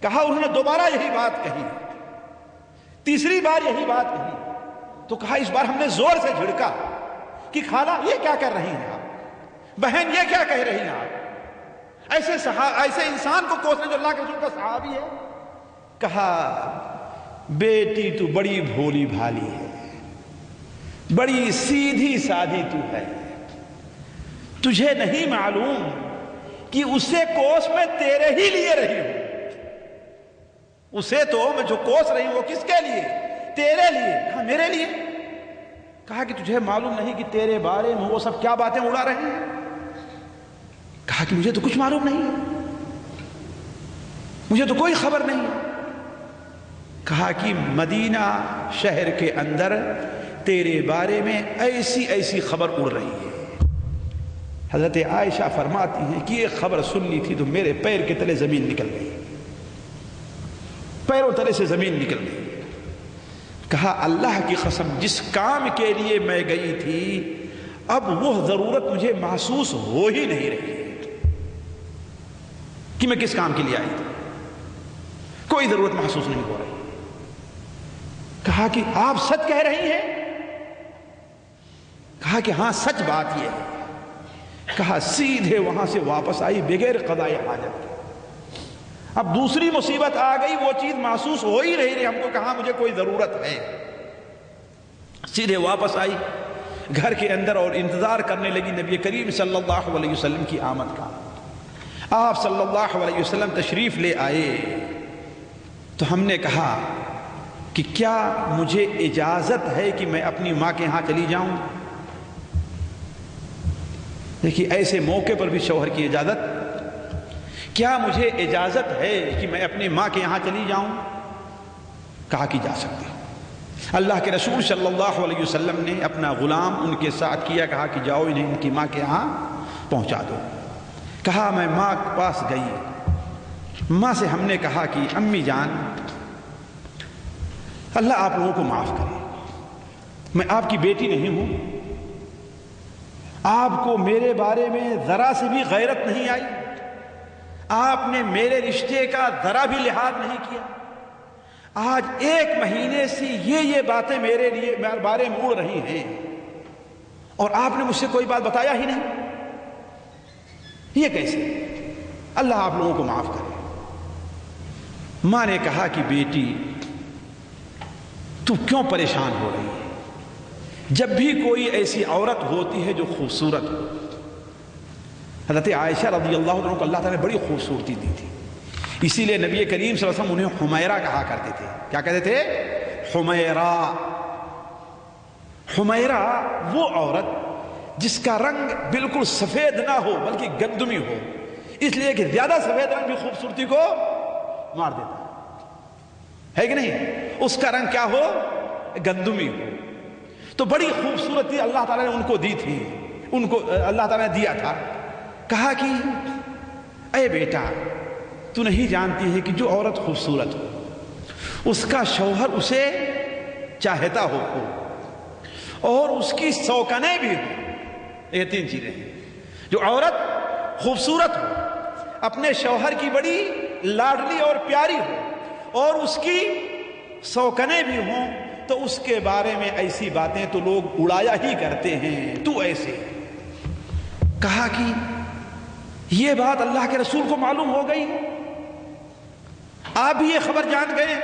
کہا انہوں نے دوبارہ یہی بات کہی، تیسری بار یہی بات کہی، تو کہا اس بار ہم نے زور سے جھڑکا کہ خالہ یہ کیا کر رہی ہیں آپ، بہن یہ کیا کہہ رہی ہیں آپ، ایسے انسان کو کوسنے جو اللہ کے رسول کا صحابی ہے۔ کہا بیٹی تو بڑی بھولی بھالی ہے، بڑی سیدھی سادھی تو ہے، تجھے نہیں معلوم کہ اسے کوس میں تیرے ہی لیے رہی ہوں، اسے تو میں جو کوس رہی ہوں وہ کس کے لیے؟ تیرے لیے۔ کہا میرے لیے؟ کہا کہ تجھے معلوم نہیں کہ تیرے بارے میں وہ سب کیا باتیں اڑا رہے ہیں؟ کہا کہ مجھے تو کچھ معلوم نہیں، مجھے تو کوئی خبر نہیں۔ کہا کہ مدینہ شہر کے اندر تیرے بارے میں ایسی ایسی خبر اڑ رہی ہے۔ حضرت عائشہ فرماتی ہیں کہ یہ خبر سننی تھی تو میرے پیر کے تلے زمین نکل گئی، پیروں تلے سے زمین نکل گئی۔ کہا اللہ کی قسم جس کام کے لیے میں گئی تھی اب وہ ضرورت مجھے محسوس ہو ہی نہیں رہی کہ میں کس کام کے لیے آئی تھی، کوئی ضرورت محسوس نہیں ہو رہی۔ کہا کہ آپ سچ کہہ رہی ہیں؟ کہا کہ ہاں سچ بات یہ ہے۔ کہا سیدھے وہاں سے واپس آئی بغیر قضاء حاجت کے۔ اب دوسری مصیبت آ گئی، وہ چیز محسوس ہو ہی رہی ہم کو، کہاں مجھے کوئی ضرورت ہے۔ سیدھے واپس آئی گھر کے اندر اور انتظار کرنے لگی نبی کریم صلی اللہ علیہ وسلم کی آمد کا۔ آپ صلی اللہ علیہ وسلم تشریف لے آئے تو ہم نے کہا کہ کیا مجھے اجازت ہے کہ میں اپنی ماں کے ہاں چلی جاؤں؟ دیکھیے ایسے موقع پر بھی شوہر کی اجازت، کیا مجھے اجازت ہے کہ میں اپنی ماں کے یہاں چلی جاؤں؟ کہا کہ جا سکتے ہو۔ اللہ کے رسول صلی اللہ علیہ وسلم نے اپنا غلام ان کے ساتھ کیا، کہا کہ جاؤ انہیں ان کی ماں کے یہاں پہنچا دو۔ کہا میں ماں کے پاس گئی، ماں سے ہم نے کہا کہ امی جان اللہ آپ لوگوں کو معاف کرے، میں آپ کی بیٹی نہیں ہوں، آپ کو میرے بارے میں ذرا سے بھی غیرت نہیں آئی، آپ نے میرے رشتے کا ذرا بھی لحاظ نہیں کیا، آج 1 مہینے سے یہ باتیں میرے لیے میرے بارے میں اڑ رہی ہیں اور آپ نے مجھ سے کوئی بات بتایا ہی نہیں، یہ کیسے؟ اللہ آپ لوگوں کو معاف کرے۔ ماں نے کہا کہ بیٹی تو کیوں پریشان ہو رہی ہے؟ جب بھی کوئی ایسی عورت ہوتی ہے جو خوبصورت ہو، حضرت عائشہ رضی اللہ عنہ کو اللہ تعالیٰ نے بڑی خوبصورتی دی تھی، اسی لیے نبی کریم صلی اللہ علیہ وسلم انہیں حمیرہ کہا کرتے تھے۔ کیا کہتے تھے؟ حمیرہ۔ حمیرہ وہ عورت جس کا رنگ بالکل سفید نہ ہو بلکہ گندمی ہو، اس لیے کہ زیادہ سفید رنگ بھی خوبصورتی کو مار دیتا ہے کہ نہیں؟ اس کا رنگ کیا ہو؟ گندمی ہو۔ تو بڑی خوبصورتی اللہ تعالیٰ نے ان کو دی تھی، ان کو اللہ تعالیٰ نے دیا تھا۔ کہا کہ اے بیٹا تو نہیں جانتی ہے کہ جو عورت خوبصورت ہو اس کا شوہر اسے چاہتا ہو اور اس کی سوکنیں بھی ہو، یہ 3 چیزیں ہیں۔ جو عورت خوبصورت ہو، اپنے شوہر کی بڑی لاڈلی اور پیاری ہو اور اس کی سوکنیں بھی ہوں، تو اس کے بارے میں ایسی باتیں تو لوگ اڑایا ہی کرتے ہیں، تو ایسے۔ کہا کہ یہ بات اللہ کے رسول کو معلوم ہو گئی، آپ بھی یہ خبر جان گئے؟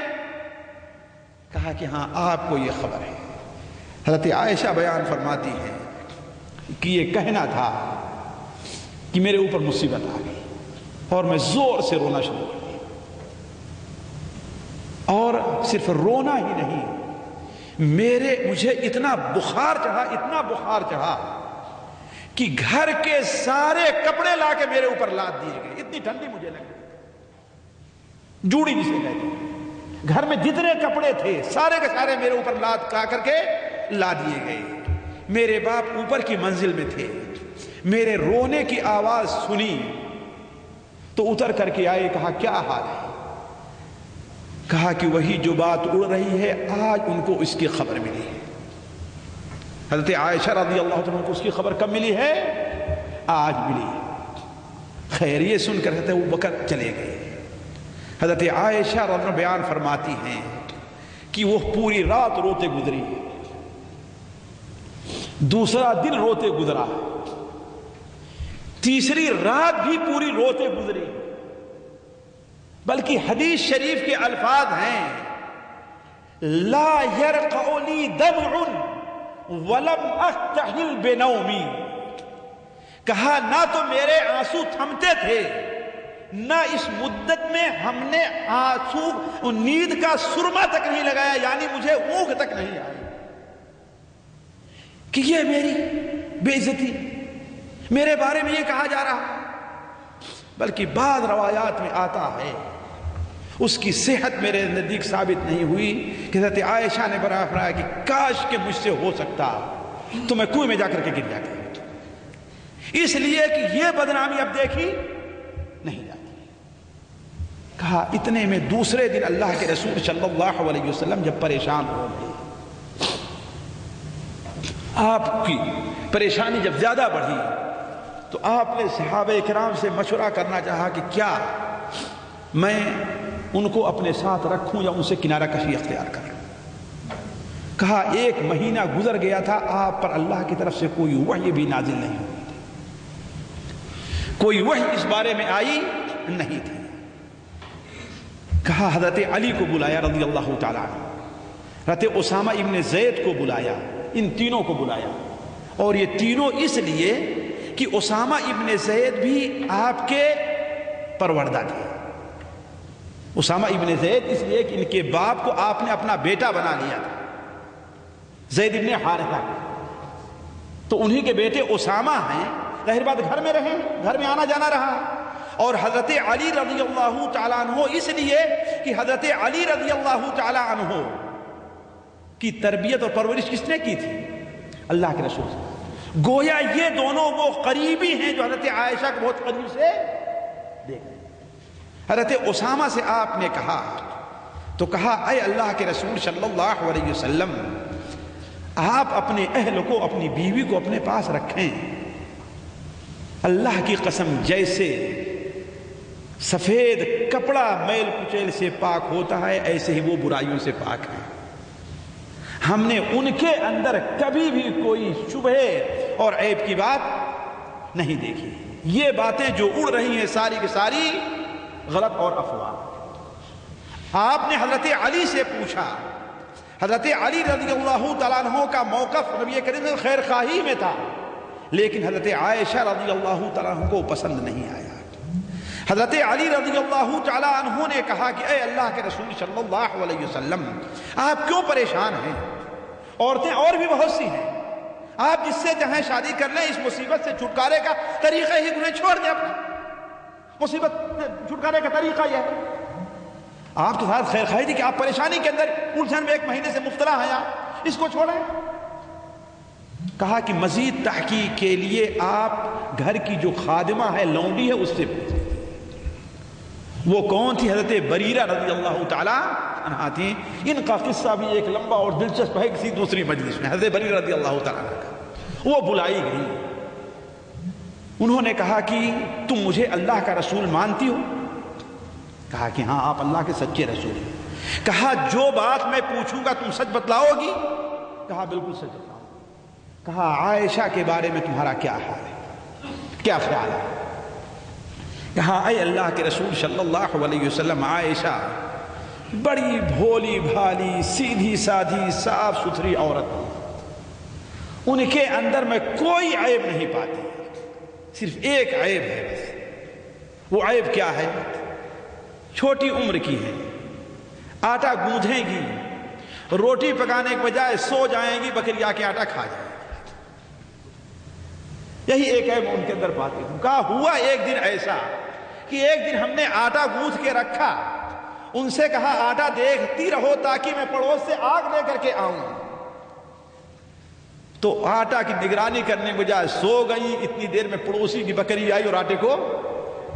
کہا کہ ہاں آپ کو یہ خبر ہے۔ حضرت عائشہ بیان فرماتی ہے کہ یہ کہنا تھا کہ میرے اوپر مصیبت آ گئی اور میں زور سے رونا شروع کر دیا، اور صرف رونا ہی نہیں، مجھے اتنا بخار چڑھا کہ گھر کے سارے کپڑے لا کے میرے اوپر لاد دیے گئے، اتنی ٹھنڈی مجھے لگی، جوڑی جسے کہتے ہیں۔ گھر میں جتنے کپڑے تھے سارے کے سارے میرے اوپر لاد کر کے لا دیے گئے۔ میرے باپ اوپر کی منزل میں تھے، میرے رونے کی آواز سنی تو اتر کر کے آئے، کہا کیا حال ہے؟ کہا کہ وہی جو بات اڑ رہی ہے آج ان کو اس کی خبر ملی ہے۔ حضرت عائشہ رضی اللہ عنہ کو اس کی خبر کب ملی ہے؟ آج ملی ہے۔ خیر یہ سن کر حضرت ابوبکر چلے گئے۔ حضرت عائشہ رضی اللہ عنہ بیان فرماتی ہیں کہ وہ پوری رات روتے گزری، دوسرا دن روتے گزرا، تیسری رات بھی پوری روتے گزری، بلکہ حدیث شریف کے الفاظ ہیں لا يرقع لي دمع ولم استحل بنومی۔ کہا نہ تو میرے آنسو تھمتے تھے، نہ اس مدت میں ہم نے آنسو نیند کا سرما تک نہیں لگایا، یعنی مجھے اونگ تک نہیں آئی کہ یہ میری بے عزتی، میرے بارے میں یہ کہا جا رہا۔ بلکہ بعض روایات میں آتا ہے، اس کی صحت میرے نزدیک ثابت نہیں ہوئی، کہ حضرت عائشہ نے برا فرمایا کہ کاش کہ مجھ سے ہو سکتا تو میں کنویں میں جا کر کے گر جاتا، اس لیے کہ یہ بدنامی اب دیکھی نہیں جاتی۔ کہا اتنے میں دوسرے دن اللہ کے رسول صلی اللہ علیہ وسلم جب پریشان ہو گئے، آپ کی پریشانی جب زیادہ بڑھی تو آپ نے صحابہ کرام سے مشورہ کرنا چاہا کہ کیا میں ان کو اپنے ساتھ رکھوں یا ان سے کنارہ کشی اختیار کر لوں. کہا 1 مہینہ گزر گیا تھا، آپ پر اللہ کی طرف سے کوئی وحی بھی نازل نہیں ہوئی تھی، کوئی وحی اس بارے میں آئی نہیں تھی. کہا حضرت علی کو بلایا رضی اللہ تعالیٰ عنہ، حضرت اسامہ ابن زید کو بلایا، ان تینوں کو بلایا. اور یہ تینوں اس لیے کہ اسامہ ابن زید بھی آپ کے پروردہ تھے. اسامہ ابن زید اس لیے کہ ان کے باپ کو آپ نے اپنا بیٹا بنا لیا تھا، زید ابن حارثہ، تو انہی کے بیٹے اسامہ ہیں. ظاہر بات گھر میں رہے، گھر میں آنا جانا رہا. اور حضرت علی رضی اللہ تعالیٰ عنہ اس لیے کہ حضرت علی رضی اللہ تعالیٰ عنہ کی تربیت اور پرورش کس نے کی تھی؟ اللہ کے رسول سے. گویا یہ دونوں وہ قریبی ہیں جو حضرت عائشہ کو بہت قریب سے دیکھ رہے. حضرت اسامہ سے آپ نے کہا تو کہا اے اللہ کے رسول صلی اللہ علیہ وسلم، آپ اپنے اہل کو، اپنی بیوی کو اپنے پاس رکھیں. اللہ کی قسم جیسے سفید کپڑا میل کچیل سے پاک ہوتا ہے ایسے ہی وہ برائیوں سے پاک ہیں. ہم نے ان کے اندر کبھی بھی کوئی شبہ اور عیب کی بات نہیں دیکھی. یہ باتیں جو اڑ رہی ہیں ساری کی ساری غلط اور افواہ. آپ نے حضرت علی سے پوچھا. حضرت علی رضی اللہ تعالیٰ عنہ کا موقف نبی کریم صلی خیر خواہی میں تھا، لیکن حضرت عائشہ رضی اللہ تعالیٰ عنہ کو پسند نہیں آیا. حضرت علی رضی اللہ تعالیٰ عنہ نے کہا کہ اے اللہ کے رسول صلی اللہ علیہ وسلم، آپ کیوں پریشان ہیں؟ عورتیں اور بھی بہت سی ہیں، آپ جس سے چاہیں شادی کر لیں. اس مصیبت سے چھٹکارے کا طریقہ ہی انہیں چھوڑ دیں. اپنا مصیبت چھٹکارے کا طریقہ یہ ہے. آپ کے ساتھ خیر خواہی تھی کہ آپ پریشانی کے اندر الجھن میں 1 مہینے سے مبتلا ہیں، آپ اس کو چھوڑیں. کہا کہ مزید تحقیق کے لیے آپ گھر کی جو خادمہ ہے، لونڈی ہے، اس سے پوچھیں. وہ کون تھی؟ حضرت بریرہ رضی اللہ تعالیٰ عنہا تھی. ان کا قصہ بھی ایک لمبا اور دلچسپ ہے، کسی دوسری مجلس میں. حضرت بریرہ رضی اللہ تعالیٰ عنہ کا وہ بلائی گئی. انہوں نے کہا کہ تم مجھے اللہ کا رسول مانتی ہو؟ کہا کہ ہاں، آپ اللہ کے سچے رسول ہیں. کہا جو بات میں پوچھوں گا تم سچ بتلاؤ گی؟ کہا بالکل سچ بتلاؤ. کہا عائشہ کے بارے میں تمہارا کیا حال ہے، کیا خیال ہے؟ کہا اے اللہ کے رسول صلی اللہ علیہ وسلم، عائشہ بڑی بھولی بھالی، سیدھی سادھی، صاف ستھری عورت ہے. ان کے اندر میں کوئی عیب نہیں پاتی، صرف ایک عیب ہے بس. وہ عیب کیا ہے؟ چھوٹی عمر کی ہے، آٹا گوندھیں گی، روٹی پکانے کے بجائے سو جائیں گی، بکری آ کے آٹا کھا جائے. یہی ایک عیب ان کے اندر پاتی ہوں. کہا ہوا ایک دن ایسا کہ ایک دن ہم نے آٹا گوندھ کے رکھا، ان سے کہا آٹا دیکھتی رہو تاکہ میں پڑوس سے آگ لے کر کے آؤں. تو آٹا کی نگرانی کرنے کے بجائے سو گئی. اتنی دیر میں پڑوسی کی بکری آئی اور آٹے کو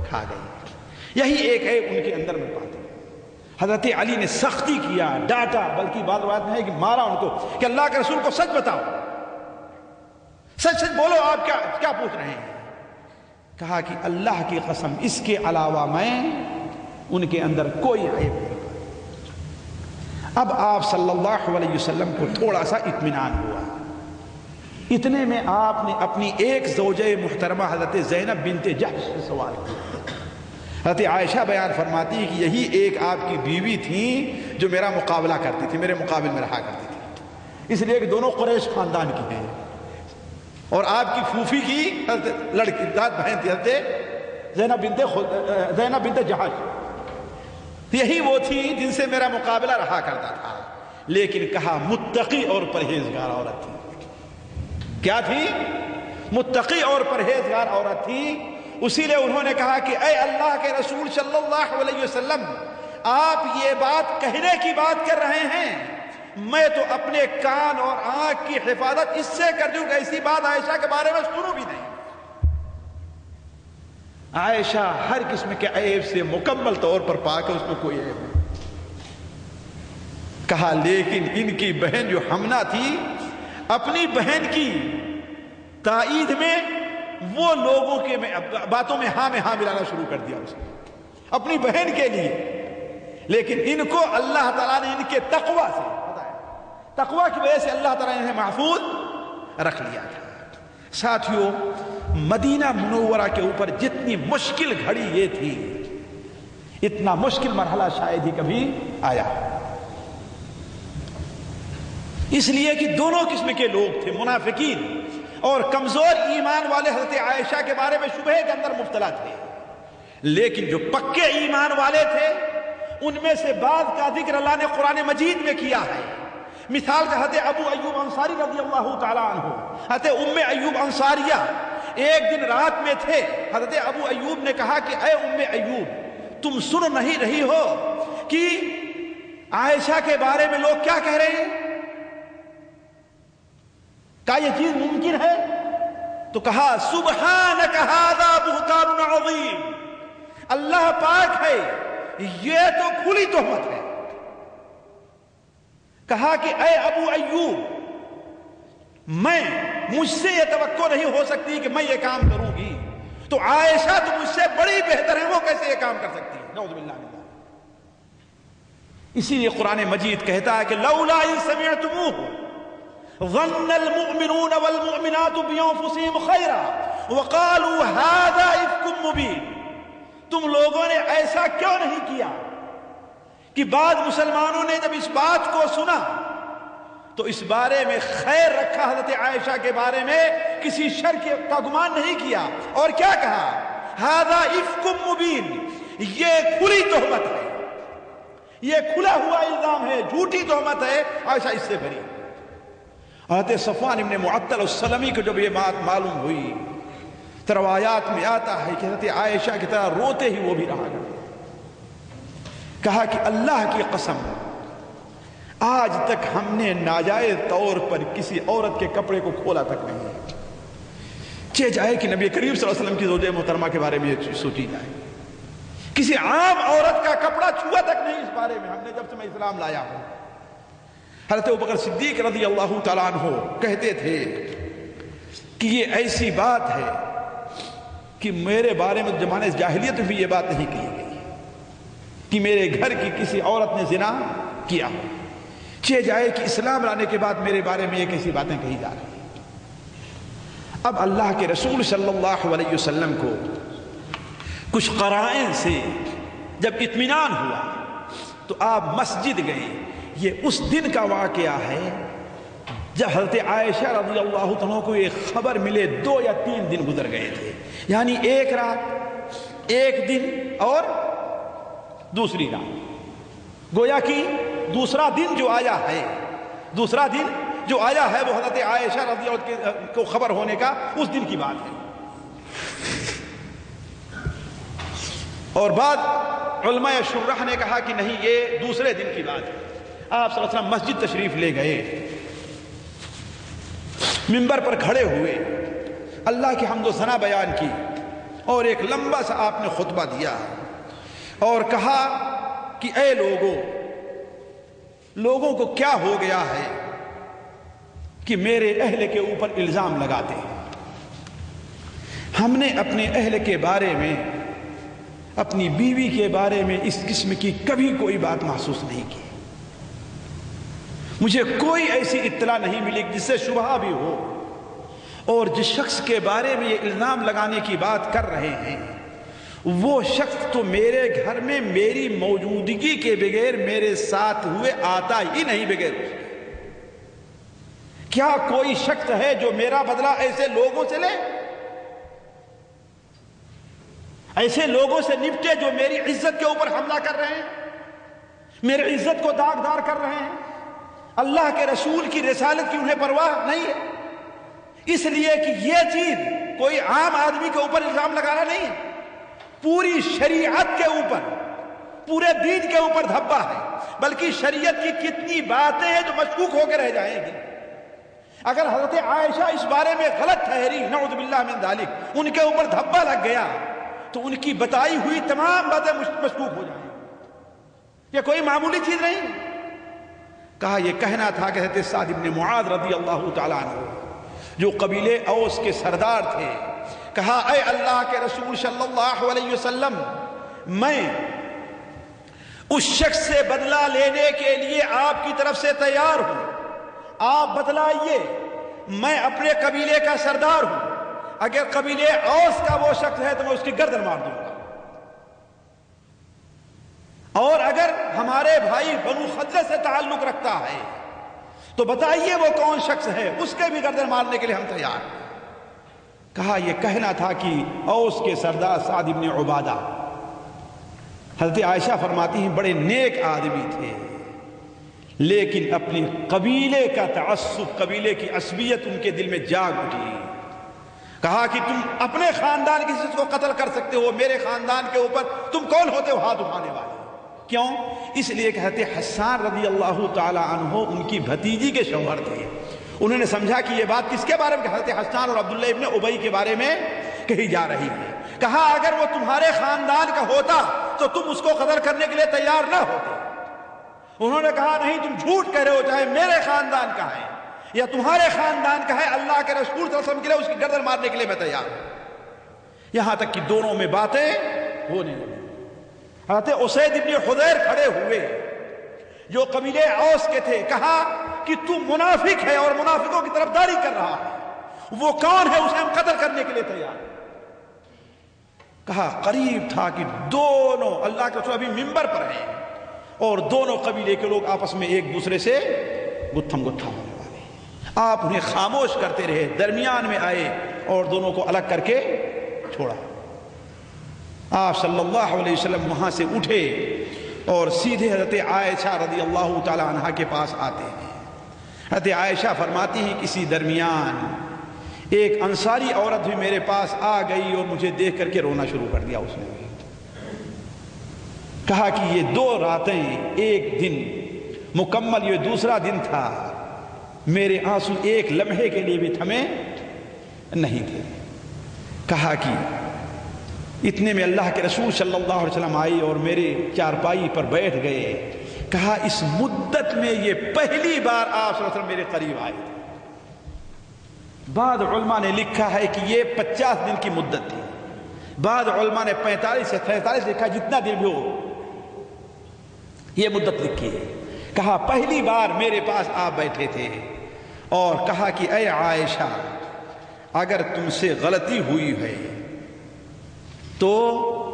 کھا گئی. یہی ایک عیب ان کے اندر میں پاتے. حضرت علی نے سختی کیا، ڈانٹا، بلکہ بعض روایت میں ہے کہ مارا ان کو کہ اللہ کے رسول کو سچ بتاؤ، سچ سچ بولو، آپ کیا پوچھ رہے ہیں؟ کہا کہ اللہ کی قسم اس کے علاوہ میں ان کے اندر کوئی عیب نہیں. اب آپ صلی اللہ علیہ وسلم کو تھوڑا سا اطمینان ہوا. اتنے میں آپ نے اپنی ایک زوجہ محترمہ حضرت زینب بنت جحش سے سوال کیا. حضرت عائشہ بیان فرماتی ہے کہ یہی ایک آپ کی بیوی تھی جو میرا مقابلہ کرتی تھی، میرے مقابل میں رہا کرتی تھی. اس لیے کہ دونوں قریش خاندان کی ہیں اور آپ کی پھوپھی کی لڑکی داد بہن تھی حضرت زینب بنت جحش. یہی وہ تھی جن سے میرا مقابلہ رہا کرتا تھا. لیکن کہا متقی اور پرہیزگار عورت تھی. کیا تھی؟ متقی اور پرہیزگار عورت تھی. اسی لیے انہوں نے کہا کہ اے اللہ کے رسول صلی اللہ علیہ وسلم، آپ یہ بات کہنے کی بات کر رہے ہیں، میں تو اپنے کان اور آنکھ کی حفاظت اس سے کر دوں کہ ایسی بات عائشہ کے بارے میں سنوں بھی نہیں. عائشہ ہر قسم کے عیب سے مکمل طور پر پاک ہے، اس میں کوئی عیب نہیں. کہا لیکن ان کی بہن جو حمنہ تھی، اپنی بہن کی تائید میں وہ لوگوں کے باتوں میں ہاں ملانا شروع کر دیا اس نے اپنی بہن کے لیے، لیکن ان کو اللہ تعالیٰ نے ان کے تقوی سے بتایا، تقوی کی وجہ سے اللہ تعالیٰ نے انہیں محفوظ رکھ لیا تھا۔ ساتھیوں، مدینہ منورہ کے اوپر جتنی مشکل گھڑی یہ تھی، اتنا مشکل مرحلہ شاید ہی کبھی آیا، اس لیے کہ دونوں قسم کے لوگ تھے، منافقین اور کمزور ایمان والے حضرت عائشہ کے بارے میں شبہے کے اندر مبتلا تھے، لیکن جو پکے ایمان والے تھے ان میں سے بعض کا ذکر اللہ نے قرآن مجید میں کیا ہے۔ مثال کا حضرت ابو ایوب انصاری رضی اللہ تعالیٰ عنہ، حضرت ام ایوب انصاریہ ایک دن رات میں تھے، حضرت ابو ایوب نے کہا کہ اے ام ایوب، تم سن نہیں رہی ہو کہ عائشہ کے بارے میں لوگ کیا کہہ رہے ہیں؟ کیا یہ چیز ممکن ہے؟ تو کہا سبحانک ھذا بہتان عظیم، اللہ پاک ہے، یہ تو کھلی تہمت ہے۔ کہا کہ اے ابو ایوب، مجھ سے یہ توقع نہیں ہو سکتی کہ میں یہ کام کروں گی، تو عائشہ تو مجھ سے بڑی بہتر ہے، وہ کیسے یہ کام کر سکتی ہے؟ نعوذ باللہ من ذلک۔ اسی لیے قرآن مجید کہتا ہے کہ لولا ان سمعتموہ ظن المؤمنون والمؤمنات بانفسهم خیرا وقالوا ھذا افک مبین، تم لوگوں نے ایسا کیوں نہیں کیا کہ بعض مسلمانوں نے جب اس بات کو سنا تو اس بارے میں خیر رکھا، حضرت عائشہ کے بارے میں کسی شر کا گمان نہیں کیا، اور کیا کہا؟ ھذا افک مبین، یہ کھلی تہمت ہے، یہ کھلا ہوا الزام ہے، جھوٹی تہمت ہے، عائشہ اس سے بری۔ حضرت صفوان ابن معطل السلمی کو جب یہ بات معلوم ہوئی تو روایات میں آتا ہے کہ حضرت عائشہ کی طرح روتے ہی وہ بھی رہا گیا، کہا کہ اللہ کی قسم آج تک ہم نے ناجائز طور پر کسی عورت کے کپڑے کو کھولا تک نہیں، چہ جائے کہ نبی کریم صلی اللہ علیہ وسلم کی زوجہ محترمہ کے بارے میں سوچی جائے، کسی عام عورت کا کپڑا چھوا تک نہیں اس بارے میں ہم نے جب سے میں اسلام لایا ہوں۔ حضرت ابوبکر صدیق رضی اللہ تعالیٰ عنہ کہتے تھے کہ یہ ایسی بات ہے کہ میرے بارے میں زمانے جاہلیت میں بھی یہ بات نہیں کہی گئی کہ میرے گھر کی کسی عورت نے زنا کیا، چہ جائے کہ اسلام لانے کے بعد میرے بارے میں یہ کیسی باتیں کہی جا رہی ہیں۔ اب اللہ کے رسول صلی اللہ علیہ وسلم کو کچھ قرائن سے جب اطمینان ہوا تو آپ مسجد گئے۔ یہ اس دن کا واقعہ ہے جب حضرت عائشہ رضی اللہ عنہ کو یہ خبر ملے 2 یا 3 دن گزر گئے تھے، یعنی ایک رات، ایک دن اور دوسری رات، گویا کہ دوسرا دن جو آیا ہے وہ حضرت عائشہ رضی اللہ عنہ کو خبر ہونے کا اس دن کی بات ہے۔ اور بعد علماء شرح نے کہا کہ نہیں، یہ دوسرے دن کی بات ہے۔ آپ صلی اللہ علیہ وسلم مسجد تشریف لے گئے، منبر پر کھڑے ہوئے، اللہ کی حمد و ثنا بیان کی، اور ایک لمبا سا آپ نے خطبہ دیا اور کہا کہ اے لوگوں کو کیا ہو گیا ہے کہ میرے اہل کے اوپر الزام لگاتے ہیں؟ ہم نے اپنے اہل کے بارے میں، اپنی بیوی کے بارے میں اس قسم کی کبھی کوئی بات محسوس نہیں کی، مجھے کوئی ایسی اطلاع نہیں ملی جس سے شبہ بھی ہو، اور جس شخص کے بارے میں یہ الزام لگانے کی بات کر رہے ہیں وہ شخص تو میرے گھر میں میری موجودگی کے بغیر میرے ساتھ ہوئے آتا ہی نہیں بغیر۔ کیا کوئی شخص ہے جو میرا بدلہ ایسے لوگوں سے لے، ایسے لوگوں سے نپٹے جو میری عزت کے اوپر حملہ کر رہے ہیں، میری عزت کو داغدار کر رہے ہیں؟ اللہ کے رسول کی رسالت کی انہیں پرواہ نہیں ہے، اس لیے کہ یہ چیز کوئی عام آدمی کے اوپر الزام لگانا نہیں ہے، پوری شریعت کے اوپر، پورے دین کے اوپر دھبا ہے، بلکہ شریعت کی کتنی باتیں ہیں جو مشکوک ہو کے رہ جائیں گی۔ اگر حضرت عائشہ اس بارے میں غلط ٹھہری، نعوذ باللہ من ذالک، ان کے اوپر دھبا لگ گیا تو ان کی بتائی ہوئی تمام باتیں مشکوک ہو جائیں گی۔ یہ کوئی معمولی چیز نہیں۔ کہا یہ کہنا تھا کہ حضرت سعد بن معاذ رضی اللہ تعالیٰ عنہ جو قبیلے اوس کے سردار تھے، کہا اے اللہ کے رسول صلی اللہ علیہ وسلم، میں اس شخص سے بدلہ لینے کے لیے آپ کی طرف سے تیار ہوں، آپ بتلائیے، میں اپنے قبیلے کا سردار ہوں، اگر قبیلے اوس کا وہ شخص ہے تو میں اس کی گردن مار دوں گا، اور اگر ہمارے بھائی بنو خزرج سے تعلق رکھتا ہے تو بتائیے وہ کون شخص ہے، اس کے بھی گردن مارنے کے لیے ہم تیار ہیں۔ کہا یہ کہنا تھا کہ اوس کے سردار سعد بن عبادہ، حضرت عائشہ فرماتی ہیں بڑے نیک آدمی تھے، لیکن اپنے قبیلے کا تعصب، قبیلے کی عصبیت ان کے دل میں جاگ اٹھی۔ کہا کہ تم اپنے خاندان کسی کو قتل کر سکتے ہو، میرے خاندان کے اوپر تم کون ہوتے ہو ہاتھ اٹھانے والے؟ کیوں؟ اس لیے کہ حضرت حسان رضی اللہ تعالی عنہ ان کی بھتیجی کے شوہر تھے، انہوں نے سمجھا کہ یہ بات کس کے بارے میں؟ حضرت حسان اور عبداللہ ابن ابی کے بارے میں کہی جا رہی ہے۔ کہا اگر وہ تمہارے خاندان کا ہوتا تو تم اس کو قتل کرنے کے لیے تیار نہ ہوتے۔ انہوں نے کہا نہیں، تم جھوٹ کہہ رہے ہو، چاہے میرے خاندان کا ہے یا تمہارے خاندان کا ہے، اللہ کے رسول صلی اللہ علیہ وسلم کے لیے اس کی گردن مارنے کے لیے میں تیار ہوں۔ یہاں تک کہ دونوں میں باتیں ہونے لگی۔ حضرت اسید بن حضیر کھڑے ہوئے جو قبیلے اوس کے تھے، کہا کہ تو منافق ہے اور منافقوں کی طرفداری کر رہا ہے، وہ کون ہے اسے ہم قتل کرنے کے لیے تیار ہیں۔ کہا قریب تھا کہ دونوں، اللہ کے رسول ابھی منبر پر ہیں اور دونوں قبیلے کے لوگ آپس میں ایک دوسرے سے گتھم گتھا ہونے والے، آپ انہیں خاموش کرتے رہے، درمیان میں آئے اور دونوں کو الگ کر کے چھوڑا۔ آپ صلی اللہ علیہ وسلم وہاں سے اٹھے اور سیدھے حضرت عائشہ رضی اللہ تعالی عنہا کے پاس آتے ہیں۔ حضرت عائشہ فرماتی ہیں کسی درمیان ایک انصاری عورت بھی میرے پاس آ گئی اور مجھے دیکھ کر کے رونا شروع کر دیا۔ اس نے کہا کہ یہ 2 راتیں ایک دن مکمل، یہ دوسرا دن تھا، میرے آنسو ایک لمحے کے لیے بھی تھمے نہیں تھے۔ کہا کہ اتنے میں اللہ کے رسول صلی اللہ علیہ وسلم آئی اور میرے چارپائی پر بیٹھ گئے۔ کہا اس مدت میں یہ پہلی بار آپ صلی اللہ علیہ وسلم میرے قریب آئے تھے۔ بعض علماء نے لکھا ہے کہ یہ 50 دن کی مدت تھی، بعض علماء نے 45 سے 43 لکھا، جتنا دن بھی ہو یہ مدت لکھی ہے۔ کہا پہلی بار میرے پاس آپ بیٹھے تھے اور کہا کہ اے عائشہ، اگر تم سے غلطی ہوئی ہے تو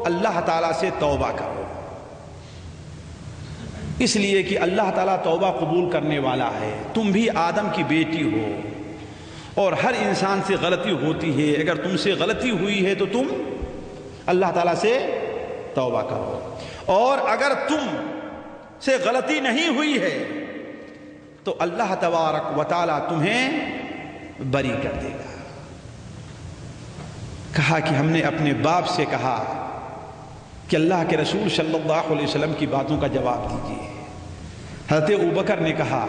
اللہ تعالیٰ سے توبہ کرو، اس لیے کہ اللہ تعالیٰ توبہ قبول کرنے والا ہے۔ تم بھی آدم کی بیٹی ہو اور ہر انسان سے غلطی ہوتی ہے، اگر تم سے غلطی ہوئی ہے تو تم اللہ تعالیٰ سے توبہ کرو، اور اگر تم سے غلطی نہیں ہوئی ہے تو اللہ تبارک و تعالیٰ تمہیں بری کر دے گا۔ کہا کہ ہم نے اپنے باپ سے کہا کہ اللہ کے رسول صلی اللہ علیہ وسلم کی باتوں کا جواب دیجیے۔ حضرت ابوبکر نے کہا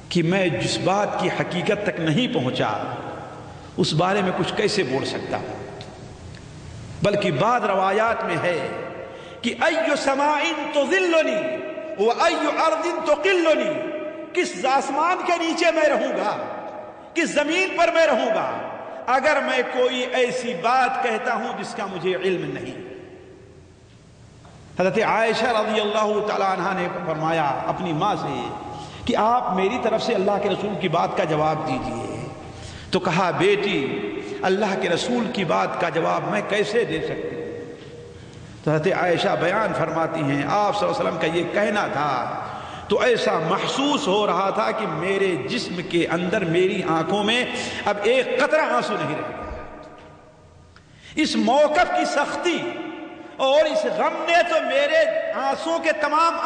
کہ میں جس بات کی حقیقت تک نہیں پہنچا اس بارے میں کچھ کیسے بول سکتا ہوں، بلکہ بعض روایات میں ہے کہ ایو سماء تظلنی و ایو ارض تقلنی، کس آسمان کے نیچے میں رہوں گا، کس زمین پر میں رہوں گا، اگر میں کوئی ایسی بات کہتا ہوں جس کا مجھے علم نہیں۔ حضرت عائشہ رضی اللہ تعالی عنہ نے فرمایا اپنی ماں سے کہ آپ میری طرف سے اللہ کے رسول کی بات کا جواب دیجئے۔ تو کہا بیٹی، اللہ کے رسول کی بات کا جواب میں کیسے دے سکتی ہوں؟ تو حضرت عائشہ بیان فرماتی ہیں آپ صلی اللہ علیہ وسلم کا یہ کہنا تھا تو ایسا محسوس ہو رہا تھا کہ میرے جسم کے اندر، میری آنکھوں میں اب ایک قطرہ آنسو نہیں رہ گیا۔ اس موقف کی سختی اور اس غم نے تو میرے آنسو کے تمام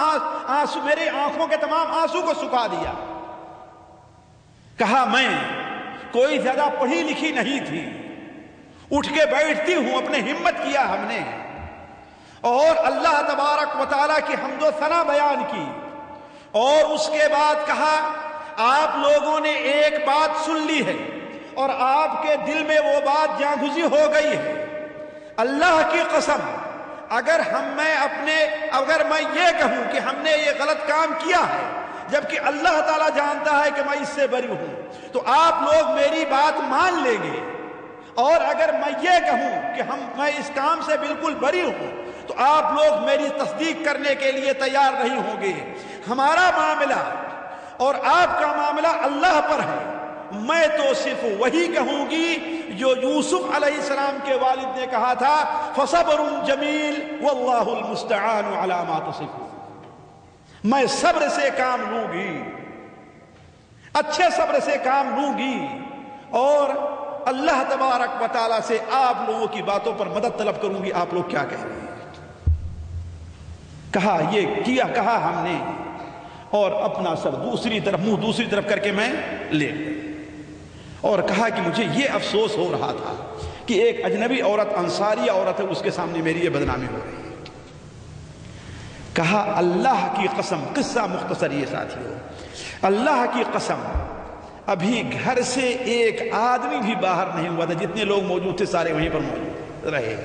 آنسو، میرے آنکھوں کے تمام آنسو کو سکھا دیا۔ کہا میں کوئی زیادہ پڑھی لکھی نہیں تھی، اٹھ کے بیٹھتی ہوں، اپنے ہمت کیا ہم نے اور اللہ تبارک و تعالیٰ کی حمد و ثنا بیان کی، اور اس کے بعد کہا آپ لوگوں نے ایک بات سن لی ہے اور آپ کے دل میں وہ بات جاں گزی ہو گئی ہے، اللہ کی قسم اگر میں یہ کہوں کہ ہم نے یہ غلط کام کیا ہے، جبکہ اللہ تعالیٰ جانتا ہے کہ میں اس سے بری ہوں، تو آپ لوگ میری بات مان لیں گے، اور اگر میں یہ کہوں کہ میں اس کام سے بالکل بری ہوں تو آپ لوگ میری تصدیق کرنے کے لیے تیار نہیں ہوں گے۔ ہمارا معاملہ اور آپ کا معاملہ اللہ پر ہے، میں تو صرف وہی کہوں گی جو یوسف علیہ السلام کے والد نے کہا تھا، فَصَبْرٌ جَمِيلٌ وَاللَّهُ الْمُسْتَعَانُ عَلَى مَا تَصِفُونَ۔ میں صبر سے کام لوں گی، اچھے صبر سے کام لوں گی، اور اللہ تبارک و تعالیٰ سے آپ لوگوں کی باتوں پر مدد طلب کروں گی، آپ لوگ کیا کہہ رہے ہیں۔ کہا یہ کیا، کہا ہم نے، اور اپنا سر دوسری طرف، منہ دوسری طرف کر کے میں لے، اور کہا کہ مجھے یہ افسوس ہو رہا تھا کہ ایک اجنبی عورت، انصاری عورت ہے، اس کے سامنے میری یہ بدنامی ہو رہی ہے۔ کہا اللہ کی قسم، قصہ مختصر یہ ساتھیو، اللہ کی قسم ابھی گھر سے ایک آدمی بھی باہر نہیں ہوا تھا، جتنے لوگ موجود تھے سارے وہیں پر موجود رہے،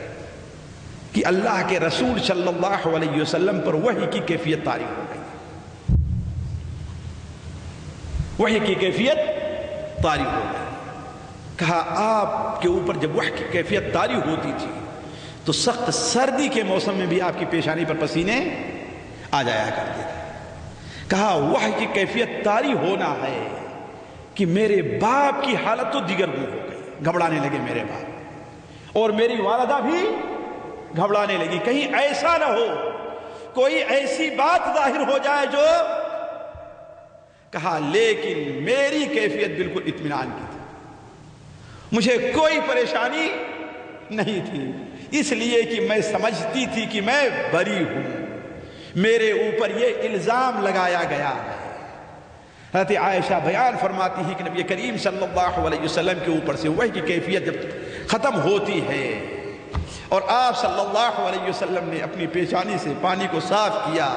کہ اللہ کے رسول صلی اللہ علیہ وسلم پر وحی کی کیفیت طاری ہو گئی، وحی کی کیفیت طاری ہو گئی۔ کہا آپ کے اوپر جب وحی کی کیفیت طاری ہوتی تھی تو سخت سردی کے موسم میں بھی آپ کی پیشانی پر پسینے آ جایا کرتے تھے۔ کہا وحی کی کیفیت طاری ہونا ہے کہ میرے باپ کی حالت تو دیگر گوں ہو گئی، گھبرانے لگے میرے باپ، اور میری والدہ بھی گھبرانے لگی، کہیں ایسا نہ ہو کوئی ایسی بات ظاہر ہو جائے جو۔ کہا لیکن میری کیفیت بالکل اطمینان کی تھی، مجھے کوئی پریشانی نہیں تھی، اس لیے کہ میں سمجھتی تھی کہ میں بری ہوں، میرے اوپر یہ الزام لگایا گیا ہے۔ حضرت عائشہ بیان فرماتی ہیں کہ نبی کریم صلی اللہ علیہ وسلم کے اوپر سے وحی کی کیفیت جب ختم ہوتی ہے اور آپ صلی اللہ علیہ وسلم نے اپنی پیشانی سے پانی کو صاف کیا،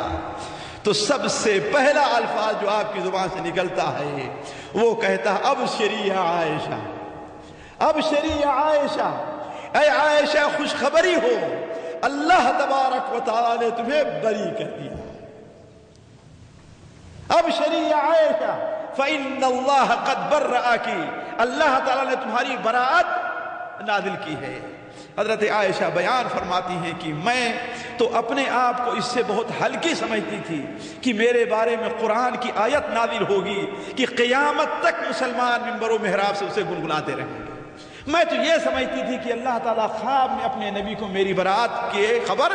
تو سب سے پہلا الفاظ جو آپ کی زبان سے نکلتا ہے وہ کہتا ہے ابشری یا عائشہ، ابشری یا عائشہ، اے عائشہ خوشخبری ہو، اللہ تبارک و تعالیٰ نے تمہیں بری کر دیا۔ ابشری یا عائشہ فإن اللہ قد برأکی، اللہ تعالیٰ نے تمہاری براءت نازل کی ہے۔ حضرت عائشہ بیان فرماتی ہیں کہ میں تو اپنے آپ کو اس سے بہت ہلکی سمجھتی تھی کہ میرے بارے میں قرآن کی آیت نازل ہوگی کہ قیامت تک مسلمان منبر و محراب سے اسے گنگناتے رہیں گے۔ میں تو یہ سمجھتی تھی کہ اللہ تعالیٰ خواب میں اپنے نبی کو میری برات کی خبر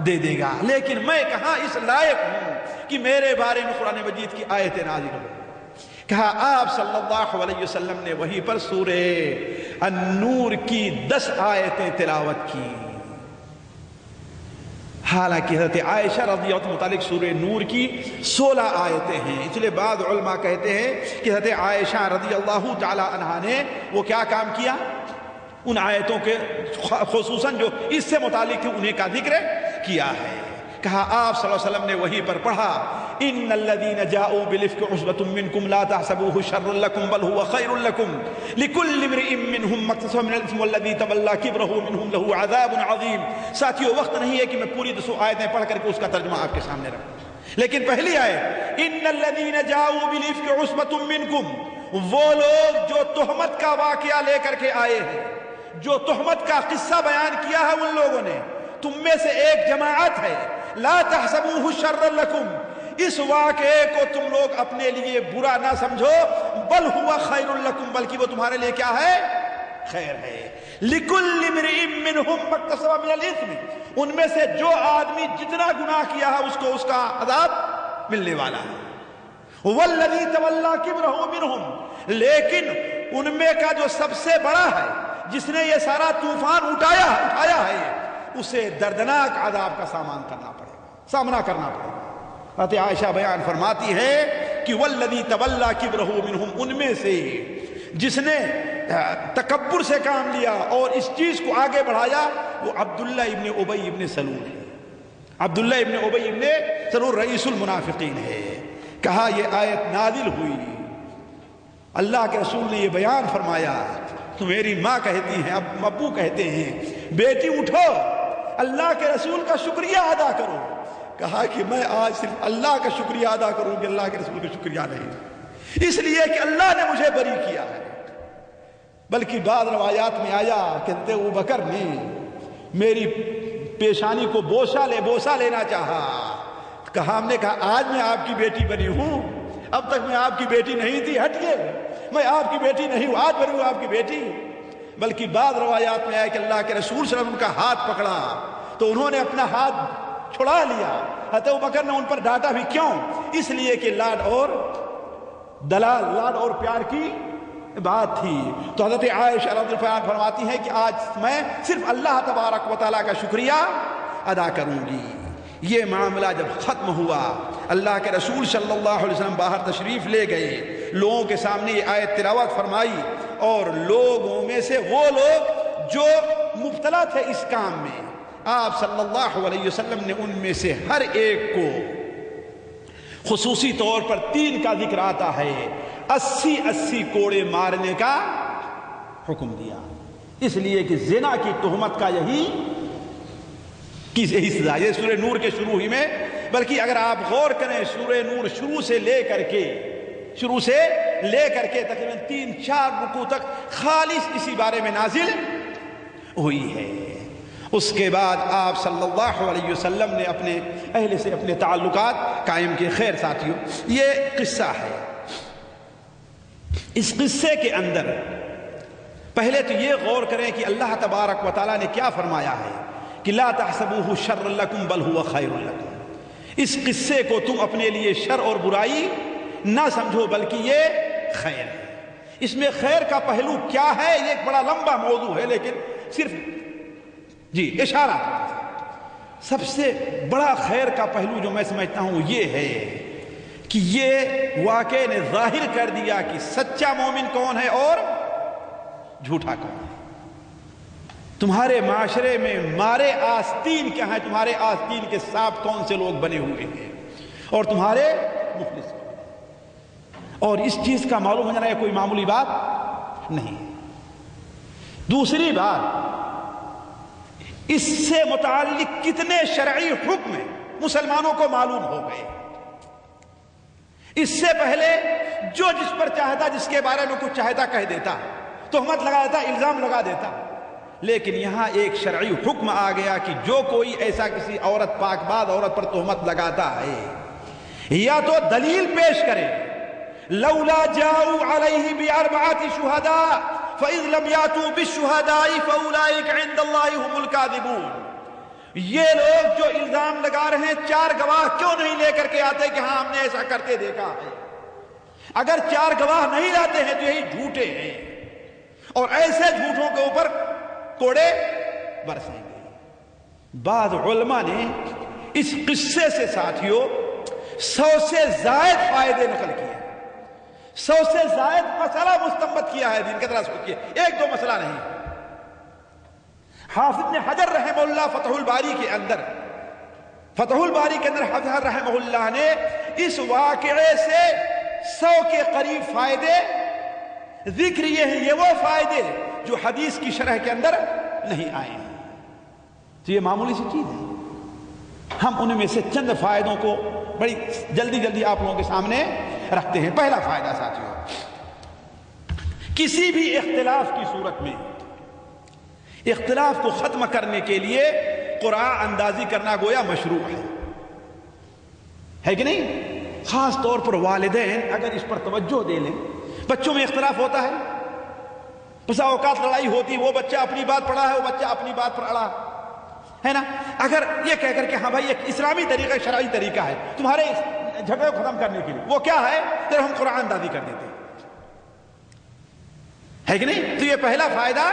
دے دے گا، لیکن میں کہاں اس لائق ہوں کہ میرے بارے میں قرآن مجید کی آیتیں نازل ہوں۔ کہا آپ صلی اللہ علیہ وسلم نے وہیں پر سورہ النور کی 10 آیتیں تلاوت کی۔ حالانکہ حضرت عائشہ رضی اللہ عنہ متعلق سورہ نور کی 16 آیتیں ہیں، اس لیے بعض علماء کہتے ہیں کہ حضرت عائشہ رضی اللہ تعالی عنہا نے وہ کیا کام کیا، ان آیتوں کے خصوصاً جو اس سے متعلق تھے انہیں کا ذکر کیا ہے۔ کہا آپ صلی اللہ علیہ وسلم نے وہیں پر پڑھا ان الذين جاءوا بالافك عصبة منكم لا تحسبوه شرا لكم بل هو خير لكم لكل امرئ منهم ما اكتسب من الاثم والذي تولى كبره منهم له عذاب عظيم۔ ساتھیو وقت نہیں ہے کہ میں پوری 200 آیتیں پڑھ کر کے اس کا ترجمہ آپ کے سامنے رکھوں، لیکن پہلی آیت ان الذين جاءوا بالافك عصبة منكم، وہ لوگ جو تہمت کا واقعہ لے کر کے آئے ہیں، جو تہمت کا قصہ بیان کیا ہے ان لوگوں نے، تم میں سے ایک جماعت ہے، لا تحسبوه شرا لكم، اس واقعے کو تم لوگ اپنے لیے برا نہ سمجھو، بل ہوا خیر لکم، بلکہ وہ تمہارے لیے کیا ہے، خیر ہے۔ لکل امرئ منہم ما اکتسب من الاثم، ان میں سے جو آدمی جتنا گناہ کیا ہے اس کو اس کا عذاب ملنے والا ہے۔ والذی تولی کبرہ منہم، لیکن ان میں کا جو سب سے بڑا ہے، جس نے یہ سارا طوفان اٹھایا ہے، اسے دردناک عذاب کا سامنا کرنا پڑے گا۔ حضرت عائشہ بیان فرماتی ہے کہ والذی تولی کبرہ منہم، ان میں سے جس نے تکبر سے کام لیا اور اس چیز کو آگے بڑھایا وہ عبداللہ ابن ابی ابن سلول ہے۔ عبداللہ ابن ابی ابن سلول رئیس المنافقین ہے۔ کہا یہ آیت نازل ہوئی، اللہ کے رسول نے یہ بیان فرمایا، تو میری ماں کہتی ہیں، ابو کہتے ہیں بیٹی اٹھو اللہ کے رسول کا شکریہ ادا کرو کہا کہ میں آج صرف اللہ کا شکریہ ادا کروں گی، اللہ کے رسول کا شکریہ نہیں، اس لیے کہ اللہ نے مجھے بری کیا ہے۔ بلکہ بعض روایات میں آیا کہ حضرت ابوبکر نے میری پیشانی کو بوسہ لینا چاہا، کہا ہم نے کہا آج میں آپ کی بیٹی بنی ہوں، اب تک میں آپ کی بیٹی نہیں تھی، ہٹیے، میں آپ کی بیٹی نہیں ہوں، آج بنی ہوں آپ کی بیٹی۔ بلکہ بعض روایات میں آیا کہ اللہ کے رسول صلی اللہ علیہ وسلم ان کا ہاتھ پکڑا تو انہوں نے اپنا ہاتھ چھڑا لیا۔ حضرت ابوبکر نے ان پر ڈانٹا بھی کیوں؟ اس لیے کہ لاڈ اور دلال، لاڈ اور پیار کی بات تھی۔ تو حضرت عائشہ رضی اللہ عنہا فرماتی ہیں کہ آج میں صرف اللہ تبارک و تعالیٰ کا شکریہ ادا کروں گی۔ یہ معاملہ جب ختم ہوا، اللہ کے رسول صلی اللہ علیہ وسلم باہر تشریف لے گئے، لوگوں کے سامنے یہ آیت تلاوت فرمائی، اور لوگوں میں سے وہ لوگ جو مبتلا تھے اس کام میں، آپ صلی اللہ علیہ وسلم نے ان میں سے ہر ایک کو خصوصی طور پر 3 کا ذکر آتا ہے، 80 کوڑے مارنے کا حکم دیا، اس لیے کہ زنا کی تہمت کا یہی سزا۔ یہ سورہ نور کے شروع ہی میں، بلکہ اگر آپ غور کریں سورہ نور شروع سے لے کر کے تقریباً 3-4 رکوع تک خالص اسی بارے میں نازل ہوئی ہے۔ اس کے بعد آپ صلی اللہ علیہ وسلم نے اپنے اہل سے اپنے تعلقات قائم کیے۔ خیر ساتھیوں، یہ قصہ ہے، اس قصے کے اندر پہلے تو یہ غور کریں کہ اللہ تبارک و تعالیٰ نے کیا فرمایا ہے کہ لا تحسبوه شر لکم بل هو خیر لکم۔ اس قصے کو تم اپنے لیے شر اور برائی نہ سمجھو بلکہ یہ خیر ہے۔ اس میں خیر کا پہلو کیا ہے یہ ایک بڑا لمبا موضوع ہے، لیکن صرف اشارہ۔ سب سے بڑا خیر کا پہلو جو میں سمجھتا ہوں یہ ہے کہ یہ واقعے نے ظاہر کر دیا کہ سچا مومن کون ہے اور جھوٹا کون ہے۔ تمہارے معاشرے میں مارے آستین کیا ہیں، تمہارے آستین کے ساتھ کون سے لوگ بنے ہوئے ہیں اور تمہارے مخلص کون ہیں، اور اس چیز کا معلوم ہو جانا یہ کوئی معمولی بات نہیں۔ دوسری بات، اس سے متعلق کتنے شرعی حکم مسلمانوں کو معلوم ہو گئے۔ اس سے پہلے جو جس پر چاہتا، جس کے بارے میں کچھ چاہتا کہہ دیتا، تہمت لگا دیتا، الزام لگا دیتا، لیکن یہاں ایک شرعی حکم آ گیا کہ جو کوئی ایسا کسی عورت، پاک باز عورت پر تہمت لگاتا ہے، یا تو دلیل پیش کرے، لولا جاؤوا علیہ باربعۃ شہداء فاذ لم یاتوا بالشہداء فاولئک عند اللہ هم الکاذبون۔ یہ لوگ جو الزام لگا رہے ہیں 4 گواہ کیوں نہیں لے کر کے آتے کہ ہاں ہم نے ایسا کرتے دیکھا ہے؟ اگر 4 گواہ نہیں لاتے ہیں تو یہی جھوٹے ہیں، اور ایسے جھوٹوں کے اوپر کوڑے برسیں گے۔ بعض علماء نے اس قصے سے ساتھیوں 100 سے زائد فائدے نقل کیے، 100 سے زائد مسئلہ مستنبط کیا ہے دین کے طرح سوچیے، 1-2 مسئلہ نہیں۔ حافظ ابن حجر رحمہ اللہ فتح الباری کے اندر حافظ رحمہ اللہ نے اس واقعے سے 100 کے قریب فائدے ذکر یہ ہیں، یہ وہ فائدے جو حدیث کی شرح کے اندر نہیں آئے ہیں۔ تو یہ معمولی سی چیز ہے، ہم ان میں سے چند فائدوں کو بڑی جلدی آپ لوگوں کے سامنے رکھتے ہیں۔ پہلا فائدہ ساتھیوں، کسی بھی اختلاف کی صورت میں اختلاف کو ختم کرنے کے لیے قرعہ اندازی کرنا گویا مشروع ہے کہ نہیں؟ خاص طور پر والدین اگر اس پر توجہ دے لیں۔ بچوں میں اختلاف ہوتا ہے، بسا اوقات لڑائی ہوتی، وہ بچہ اپنی بات پڑھا ہے، وہ بچہ اپنی بات پر اڑا ہے نا۔ اگر یہ کہہ کر کہ ہاں بھائی ایک اسلامی طریقہ، شرعی طریقہ ہے تمہارے جھگڑے کو ختم کرنے کے لیے، وہ کیا ہے؟ پھر ہم قرآن اندازی کر دیتے ہے کہ نہیں؟ تو یہ پہلا فائدہ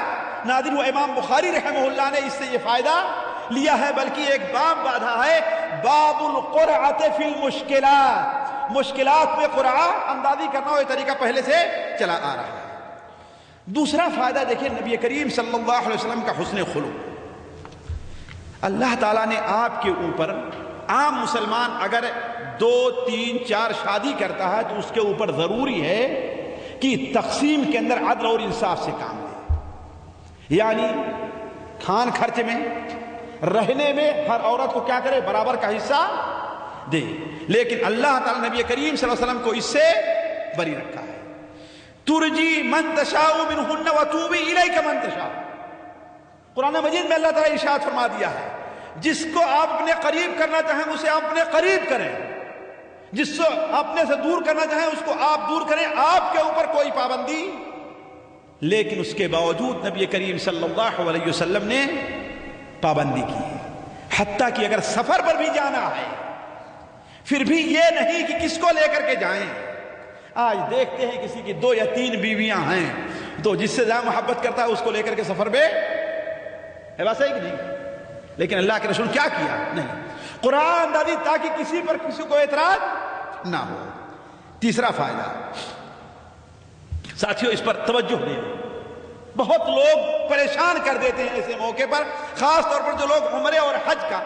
ناظرین، وہ امام بخاری رحمہ اللہ نے اس سے یہ فائدہ لیا ہے، بلکہ ایک باب باندھا ہے، باب القرعۃ فی المشکلات، مشکلات میں قرعہ اندازی کرنا، یہ طریقہ پہلے سے چلا آ رہا ہے۔ دوسرا فائدہ دیکھیں، نبی کریم صلی اللہ علیہ وسلم کا حسن خلق۔ اللہ تعالیٰ نے آپ کے اوپر، عام مسلمان اگر 2 3 4 شادی کرتا ہے تو اس کے اوپر ضروری ہے کہ تقسیم کے اندر عدل اور انصاف سے کام لے، یعنی کھان خرچ میں، رہنے میں ہر عورت کو کیا کرے؟ برابر کا حصہ دے، لیکن اللہ تعالی نبی کریم صلی اللہ علیہ وسلم کو اس سے بری رکھا ہے۔ ترجی من تشاء منہن وتوبی الیک من تشاء، قرآن مجید میں اللہ تعالی ارشاد فرما دیا ہے جس کو آپ اپنے قریب کرنا چاہیں اسے آپ اپنے قریب کریں، جس کو اپنے سے دور کرنا چاہیں اس کو آپ دور کریں، آپ کے اوپر کوئی پابندی۔ لیکن اس کے باوجود نبی کریم صلی اللہ علیہ وسلم نے پابندی کی ہے، حتیٰ کہ اگر سفر پر بھی جانا ہے پھر بھی یہ نہیں کہ کس کو لے کر کے جائیں۔ آج دیکھتے ہیں کسی کی 2 یا 3 بیویاں ہیں تو جس سے زیادہ محبت کرتا ہے اس کو لے کر کے سفر پہ ہے، بات صحیح کہ نہیں؟ لیکن اللہ کے رسول کیا کیا؟ نہیں، قرآن دادی تاکہ کسی پر کسی کو اعتراض نہ ہو۔ تیسرا فائدہ ساتھیوں، اس پر توجہ دیں، بہت لوگ پریشان کر دیتے ہیں ایسے موقع پر، خاص طور پر جو لوگ عمرے اور حج کا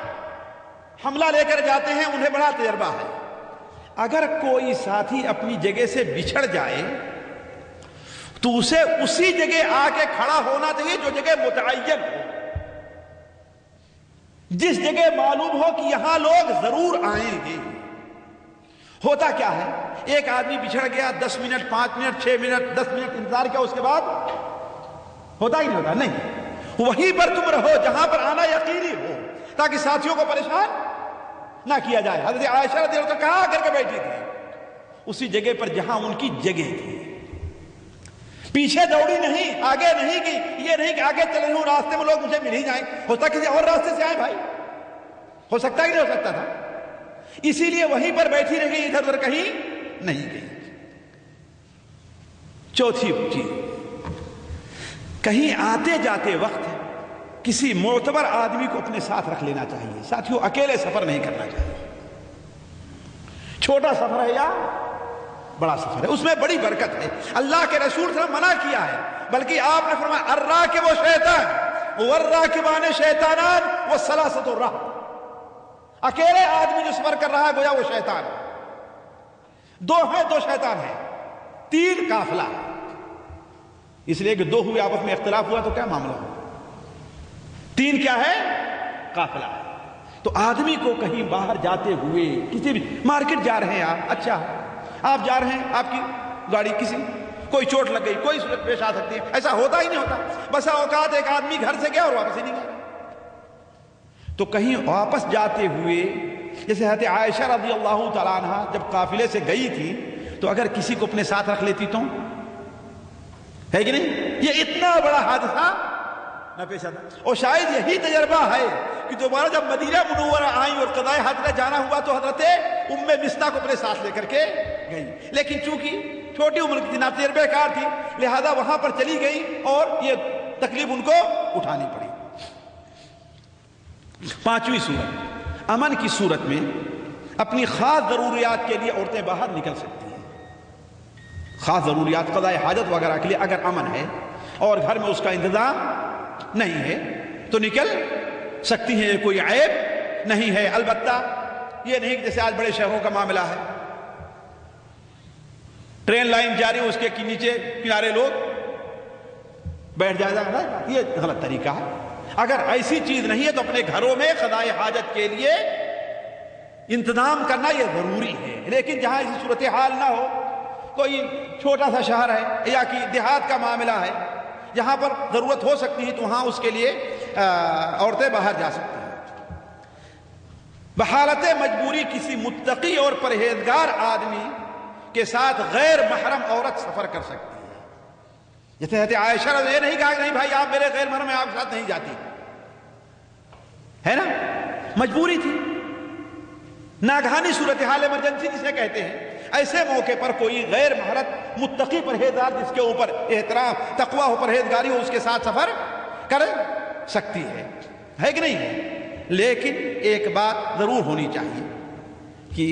حملہ لے کر جاتے ہیں انہیں بڑا تجربہ ہے۔ اگر کوئی ساتھی اپنی جگہ سے بچھڑ جائے تو اسے اسی جگہ آ کے کھڑا ہونا چاہیے جو جگہ متعین ہو، جس جگہ معلوم ہو کہ یہاں لوگ ضرور آئیں گے۔ ہوتا کیا ہے، ایک آدمی بچھڑ گیا، 10 منٹ 5 منٹ 6 منٹ 10 منٹ انتظار کیا، اس کے بعد ہوتا ہی نہیں ہوتا، نہیں، وہیں پر تم رہو جہاں پر آنا یقینی ہو تاکہ ساتھیوں کو پریشان نہ کیا جائے۔ حضرت عائشہ رضی اللہ عنہا کہاں کر کے بیٹھی تھی؟ اسی جگہ پر جہاں ان کی جگہ تھی، پیچھے دوڑی نہیں، آگے نہیں کی، یہ نہیں کہ آگے چلے ہوں راستے میں لوگ مجھے مل ہی جائیں، ہوتا کسی اور راستے سے آئے، بھائی ہو سکتا ہی نہیں ہو سکتا تھا، اسی لیے وہیں پر بیٹھی رہ گئی، ادھر ادھر کہیں نہیں گئی۔ چوتھی چیز، کہیں آتے جاتے وقت کسی معتبر آدمی کو اپنے ساتھ رکھ لینا چاہیے۔ ساتھیوں، اکیلے سفر نہیں کرنا چاہیے، چھوٹا سفر ہے یا بڑا سفر ہے، اس میں بڑی برکت ہے۔ اللہ کے رسول صلی اللہ علیہ وسلم منع کیا ہے، بلکہ آپ نے فرمایا الراکب شیطان والراکبان شیطانان والثلاثۃ الرہط، اکیلے آدمی جو سفر کر رہا ہے گویا وہ شیطان، 2 ہیں 2 شیطان ہیں، 3 قافلہ، اس لیے کہ 2 ہوئے آپس میں اختلاف ہوا تو کیا معاملہ ہوا، 3 کیا ہے؟ قافلہ ہے۔ تو آدمی کو کہیں باہر جاتے ہوئے کسی بھی مارکیٹ جا رہے ہیں اچھا آپ جا رہے ہیں، آپ کی گاڑی کسی کوئی چوٹ لگ گئی، کوئی صورت پیش آ سکتی ہے، ایسا ہوتا ہی نہیں ہوتا، بس اوقات ایک آدمی گھر سے گیا اور واپس ہی نہیں گیا، تو کہیں واپس جاتے ہوئے جیسے حضرت عائشہ رضی اللہ تعالیٰ عنہ جب قافلے سے گئی تھی تو اگر کسی کو اپنے ساتھ رکھ لیتی تو ہے کہ نہیں، یہ اتنا بڑا حادثہ نہ پیش آتا۔ اور شاید یہی تجربہ ہے کہ دوبارہ جب مدینہ منورہ آئیں اور قضائے حاجت جانا ہوا تو حضرت ام مستہ کو اپنے ساتھ لے کر کے گئی، لیکن چونکہ چھوٹی عمر کی تھی، تجربہ کار تھی، لہذا وہاں پر چلی گئی اور یہ تکلیف ان کو اٹھانی پڑی۔ 5ویں صورت، امن کی صورت میں اپنی خاص ضروریات کے لیے عورتیں باہر نکل سکتی ہیں، خاص ضروریات قضائے حاجت وغیرہ کے لیے اگر امن ہے اور گھر میں اس کا انتظام نہیں ہے تو نکل سکتی ہیں، کوئی عیب نہیں ہے۔ البتہ یہ نہیں کہ جیسے آج بڑے شہروں کا معاملہ ہے، ٹرین لائن جاری اس کے نیچے کنارے لوگ بیٹھ جائے گا، یہ غلط طریقہ ہے۔ اگر ایسی چیز نہیں ہے تو اپنے گھروں میں قضائے حاجت کے لیے انتظام کرنا یہ ضروری ہے، لیکن جہاں ایسی صورتحال نہ ہو، کوئی چھوٹا سا شہر ہے یا کہ دیہات کا معاملہ ہے جہاں پر ضرورت ہو سکتی ہے تو وہاں اس کے لیے عورتیں باہر جا سکتی ہیں۔ بحالت مجبوری کسی متقی اور پرہیزگار آدمی کے ساتھ غیر محرم عورت سفر کر سکتی ہے، جیسے حضرت عائشہ نے یہ نہیں کہا کہ نہیں بھائی آپ میرے غیر محرم ہیں، آپ کے ساتھ نہیں جاتی، ہے نا، مجبوری تھی، ناگہانی صورتحال ایمرجنسی جسے کہتے ہیں، ایسے موقع پر کوئی غیر محرم متقی پرہیزگار جس کے اوپر احترام تقوی ہو پرہیزگاری ہو اس کے ساتھ سفر کر سکتی ہے کہ نہیں ہے، لیکن ایک بات ضرور ہونی چاہیے کہ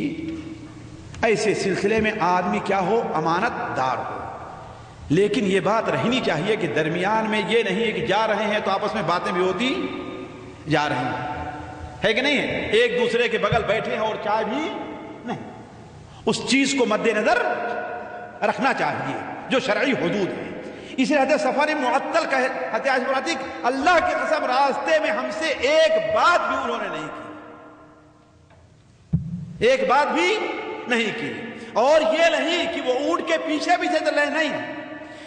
ایسے سلسلے میں آدمی کیا ہو، امانت دار ہو، لیکن یہ بات رہنی چاہیے کہ درمیان میں یہ نہیں ہے کہ جا رہے ہیں تو آپس میں باتیں بھی ہوتی جا رہی ہیں، ہے کہ نہیں ہے، ایک دوسرے کے بغل بیٹھے ہیں اور چائے بھی نہیں، اس چیز کو مد نظر رکھنا چاہیے جو شرعی حدود ہے۔ اسی حضرت سفر معطل کا حضرت عائشہ فرماتی ہے اللہ کی قسم راستے میں ہم سے ایک بات بھی انہوں نے نہیں کی، ایک بات بھی نہیں کی. اور یہ نہیں کہ وہ اونٹ کے پیچھے پیچھے چلے, نہیں.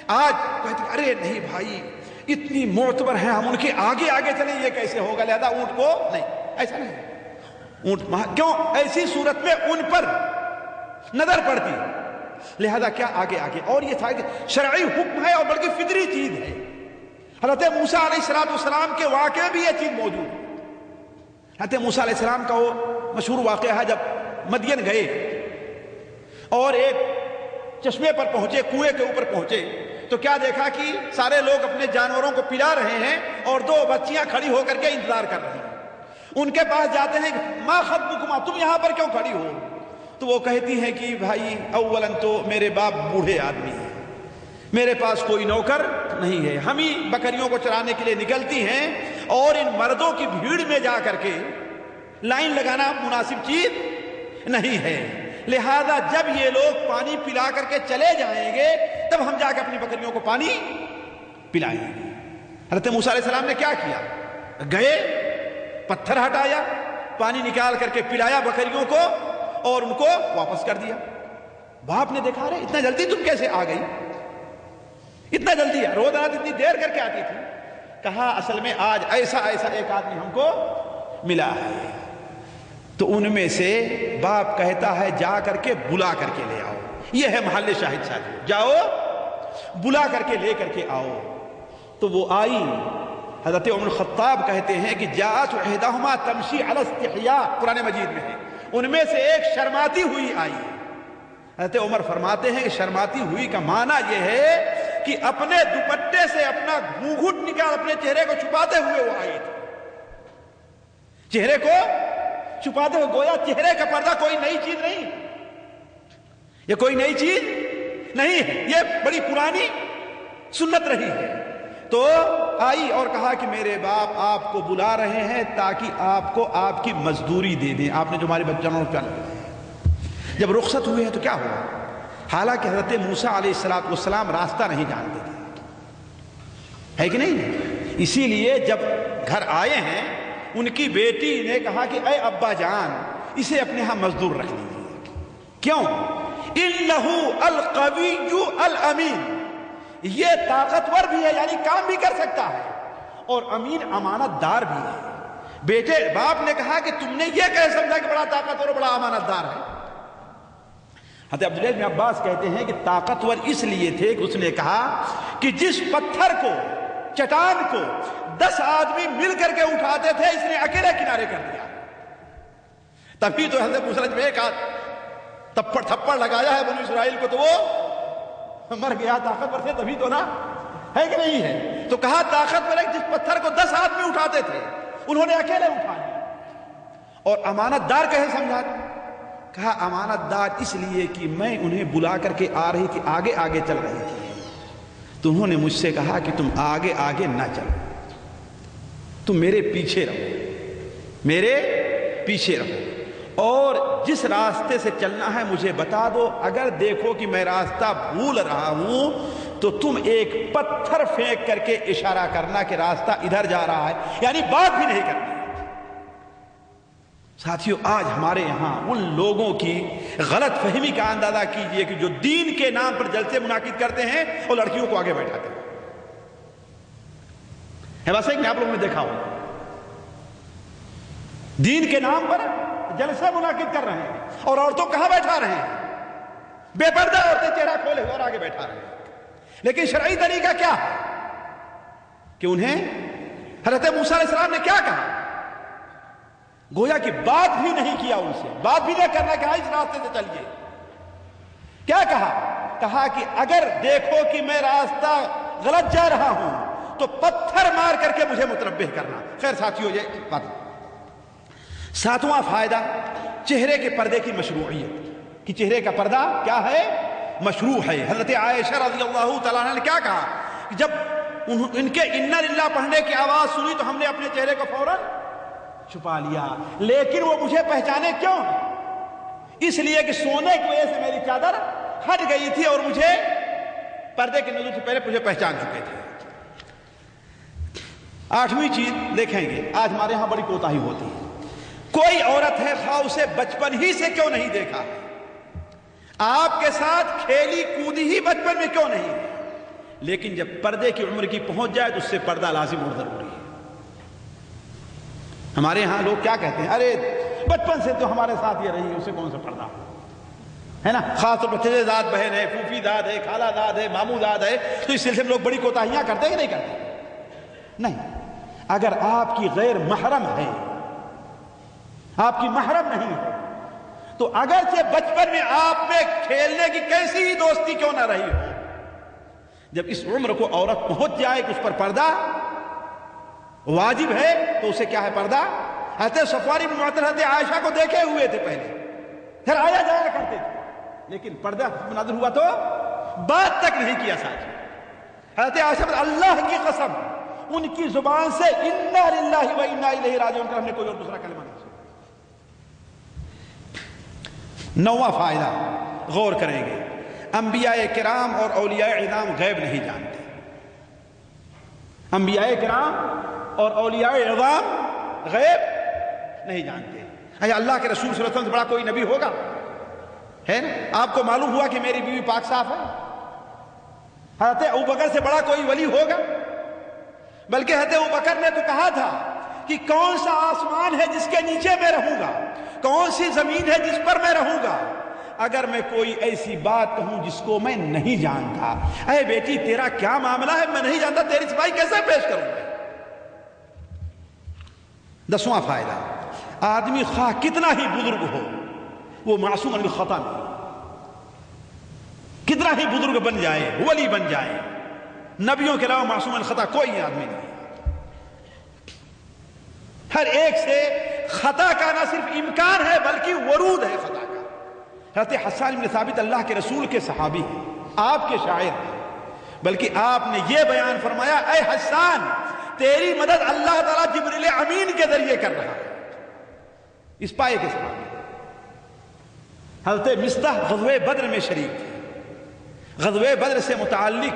آج کہتے ارے نہیں بھائی اتنی معتبر ہیں, ہم ان کے آگے آگے چلیں, یہ کیسے ہوگا, لہذا اونٹ کو نہیں. ایسا نہیں. اونٹ کیوں, ایسی صورت میں ان پر نظر پڑتی, لہذا کیا آگے آگے. اور یہ تھا کہ شرعی حکم ہے اور بلکہ فطری چیز ہے. حضرت موسیٰ علیہ السلام کے واقعے میں بھی یہ چیز موجود ہے. حضرت موسیٰ علیہ السلام کا وہ مشہور واقعہ ہے جب مدین گئے اور ایک چشمے پر پہنچے, کنویں کے اوپر پہنچے, تو کیا دیکھا کہ سارے لوگ اپنے جانوروں کو پلا رہے ہیں اور دو بچیاں کھڑی ہو کر کے انتظار کر رہی ہیں. ان کے پاس جاتے ہیں, ما خطبکما, تم یہاں پر کیوں کھڑی ہو؟ تو وہ کہتی ہیں کہ بھائی اولاً تو میرے باپ بوڑھے آدمی ہیں, میرے پاس کوئی نوکر نہیں ہے, ہم ہی بکریوں کو چرانے کے لیے نکلتی ہیں اور ان مردوں کی بھیڑ میں جا کر کے لائن لگانا مناسب چیز نہیں ہے, لہذا جب یہ لوگ پانی پلا کر کے چلے جائیں گے تب ہم جا کے اپنی بکریوں کو پانی پلائیں گے. حضرت موسیٰ علیہ السلام نے کیا کیا, گئے, پتھر ہٹایا, پانی نکال کر کے پلایا بکریوں کو اور ان کو واپس کر دیا. باپ نے دیکھا رہے اتنا جلدی تم کیسے آ گئی, اتنا جلدی, روزانہ اتنی دیر کر کے آتی تھی. کہا اصل میں آج ایسا ایک آدمی ہم کو ملا ہے. تو ان میں سے باپ کہتا ہے جا کر کے بلا کر کے لے آؤ. یہ ہے محل شاہد ساتھیو, جاؤ بلا کر کے لے کر کے آؤ. تو وہ آئی. حضرت عمر الخطاب کہتے ہیں کہ جاءت احداہما تمشی علی استحیاء, قرآن مجید میں ہے, ان میں سے ایک شرماتی ہوئی آئی. حضرت عمر فرماتے ہیں کہ شرماتی ہوئی کا معنی یہ ہے کہ اپنے دوپٹے سے اپنا گھونگھٹ نکال اپنے چہرے کو چھپاتے ہوئے وہ آئی تھی. چہرے کو چھپاتے ہوئے, گویا چہرے کا پردہ کوئی نئی چیز نہیں, یہ کوئی نئی چیز نہیں ہے, یہ بڑی پرانی سنت رہی ہے. تو آئی اور کہا کہ میرے باپ آپ کو بلا رہے ہیں تاکہ آپ کو آپ کی مزدوری دے دیں, آپ نے جو ہمارے بچوں کو چل. جب رخصت ہوئے ہیں تو کیا ہوا, حالانکہ حضرت موسیٰ علیہ السلام راستہ نہیں جانتے تھے, ہے کہ نہیں. اسی لیے جب گھر آئے ہیں ان کی بیٹی نے کہا کہ اے ابا جان اسے اپنے ہاں مزدور رکھ لیجیے. کیوں؟ انہ القوی الامین, یہ طاقتور بھی ہے یعنی کام بھی کر سکتا ہے, اور امین امانت دار بھی ہے. بیٹے باپ نے کہا کہ تم نے یہ کہہ سمجھا کہ بڑا طاقتور اور بڑا امانت دار ہے. حضرت عبداللہ بن عباس کہتے ہیں کہ طاقتور اس لیے تھے کہ اس نے کہا کہ جس پتھر کو, چٹان کو 10 آدمی مل کر کے اٹھاتے تھے اس نے اکیلے کنارے کر دیا. تبھی تو حضرت موسیٰ نے ایک تھپڑ لگایا ہے بنی اسرائیل کو تو وہ مر گیا. طاقتور تھے تبھی تو نا, ہے کہ نہیں ہے. تو کہا طاقتور ہے جس پتھر کو 10 آدمی اٹھاتے تھے انہوں نے اکیلے اٹھا لیا. اور امانت دار کہے سمجھا, کہا امانت دار اس لیے کہ میں انہیں بلا کر کے آ رہی تھی, آگے آگے چل رہی تھی, تو انہوں نے مجھ سے کہا کہ تم آگے آگے نہ چلو, تم میرے پیچھے رہو, میرے پیچھے رہو, اور جس راستے سے چلنا ہے مجھے بتا دو. اگر دیکھو کہ میں راستہ بھول رہا ہوں تو تم ایک پتھر پھینک کر کے اشارہ کرنا کہ راستہ ادھر جا رہا ہے, یعنی بات بھی نہیں کرنی. ساتھیو آج ہمارے یہاں ان لوگوں کی غلط فہمی کا اندازہ کیجئے کہ جو دین کے نام پر جلسے منعقد کرتے ہیں اور لڑکیوں کو آگے بیٹھاتے ہیں. ہے ویسے کہ آپ لوگوں نے دیکھا ہو دین کے نام پر جلسے منعقد کر رہے ہیں اور عورتوں کہاں بیٹھا رہے ہیں, بے پردہ عورتیں چہرہ کھولے ہوئے اور آگے بیٹھا رہے ہیں. لیکن شرعی طریقہ کیا ہے کہ انہیں حضرت موسیٰ علیہ السلام نے کیا کہا, گویا کہ بات بھی نہیں کیا ان سے, بات بھی نہیں کرنا کہ اس راستے سے چلیے. کیا کہا, کہا کہ اگر دیکھو کہ میں راستہ غلط جا رہا ہوں تو پتھر مار کر کے مجھے متنبہ کرنا. خیر ساتھیو یہ بات. 7واں فائدہ چہرے کے پردے کی مشروعیت, کہ چہرے کا پردہ کیا ہے, مشروع ہے. حضرت عائشہ رضی اللہ تعالیٰ عنہ نے کیا کہا کہ جب ان کے انا للہ پڑھنے کی آواز سنی تو ہم نے اپنے چہرے کو فوراً چھپا لیا, لیکن وہ مجھے پہچانے کیوں, اس لیے کہ سونے کی وجہ سے میری چادر ہٹ گئی تھی اور مجھے پردے کے نزول سے پہلے مجھے پہچان چکے تھے. 8ویں چیز دیکھیں گے, آج ہمارے ہاں بڑی کوتاہی ہوتی ہے. کوئی عورت ہے خواہ اسے بچپن ہی سے کیوں نہیں دیکھا ہے، آپ کے ساتھ کھیلی کودی ہی بچپن میں کیوں نہیں، لیکن جب پردے کی عمر کی پہنچ جائے تو اس سے پردہ لازم اور ضروری ہے۔ ہمارے ہاں لوگ کیا کہتے ہیں، ارے بچپن سے تو ہمارے ساتھ یہ رہی ہے، اسے کون سا پردہ ہے نا، خاص طور پر چچے داد بہن ہے، پھوپھی داد ہے، خالہ داد ہے، ماموں داد ہے، تو اس سلسلے میں لوگ بڑی کوتاہیاں کرتے ہیں کہ نہیں کرتے؟ نہیں۔ اگر آپ کی غیر محرم ہے، آپ کی محرم نہیں ہے، تو اگرچہ بچپن میں آپ میں کھیلنے کی کیسی ہی دوستی کیوں نہ رہی ہو، جب اس عمر کو عورت پہنچ جائے کہ اس پر پردہ واجب ہے تو اسے کیا ہے، پردہ۔ حضرت صفوان بن معطل حضرت عائشہ کو دیکھے ہوئے تھے پہلے، پھر آیا جایا کرتے تھے، لیکن پردہ نازل ہوا تو بات تک نہیں کیا ساتھ۔ حضرت عائشہ اللہ کی قسم ان کی زبان سے انا للہ و انا الیہ راجعون کر ہم نے کوئی اور دوسرا کلمہ نہیں سنا۔ نواں فائدہ غور کریں گے، انبیاء کرام اور اولیاء اعظام غیب نہیں جانتے۔ انبیاء کرام اور اولیاء اعظام غیب نہیں جانتے۔ اے اللہ کے رسول صلی اللہ علیہ وسلم سے بڑا کوئی نبی ہوگا؟ ہے نا؟ آپ کو معلوم ہوا کہ میری بیوی پاک صاف ہے؟ حضرت ابوبکر سے بڑا کوئی ولی ہوگا؟ بلکہ حضرت ابوبکر نے تو کہا تھا کہ کون سا آسمان ہے جس کے نیچے میں رہوں گا، کون سی زمین ہے جس پر میں رہوں گا، اگر میں کوئی ایسی بات کہوں جس کو میں نہیں جانتا۔ اے بیٹی تیرا کیا معاملہ ہے، میں نہیں جانتا، تیری صفائی کیسے پیش کروں گا؟ دسواں فائدہ، آدمی خواہ کتنا ہی بزرگ ہو وہ معصوم عن الخطا نہیں، کتنا ہی بزرگ بن جائے، ولی بن جائے، نبیوں کے علاوہ معصوم عن الخطا کوئی آدمی نہیں۔ ہر ایک سے خطا کا نہ صرف امکان ہے بلکہ ورود ہے خطا کا۔ حضرت حسان بن ثابت اللہ کے رسول کے صحابی ہیں، آپ کے شاعر ہیں، بلکہ آپ نے یہ بیان فرمایا، اے حسان تیری مدد اللہ تعالیٰ جبریل امین کے ذریعے کر رہا ہے۔ اس پائے کے صحابی حضرت مصطح غزوہ بدر میں شریک تھے۔ غزوہ بدر سے متعلق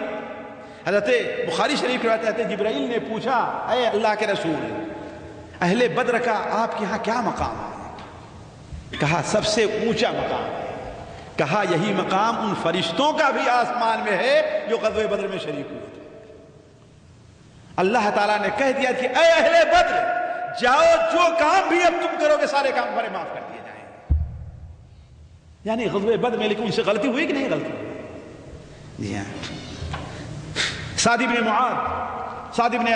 حضرت بخاری شریف روایت ہے، حضرت جبرائیل نے پوچھا، اے اللہ کے رسول اہل بدر کا آپ کے ہاں کیا مقام ہے؟ کہا سب سے اونچا مقام ہے۔ کہا یہی مقام ان فرشتوں کا بھی آسمان میں ہے جو غزوہ بدر میں شریک ہوئے تھے۔ اللہ تعالیٰ نے کہہ دیا کہ اے اہل بدر جاؤ، جو کام بھی اب تم کرو گے سارے کام تمہارے معاف کر دیے جائیں گے۔ یعنی غزوہ بدر میں لیکن ان سے غلطی ہوئی کہ نہیں غلطی ہوئی؟ جی ہاں، سعد بن معاذ، سعد بن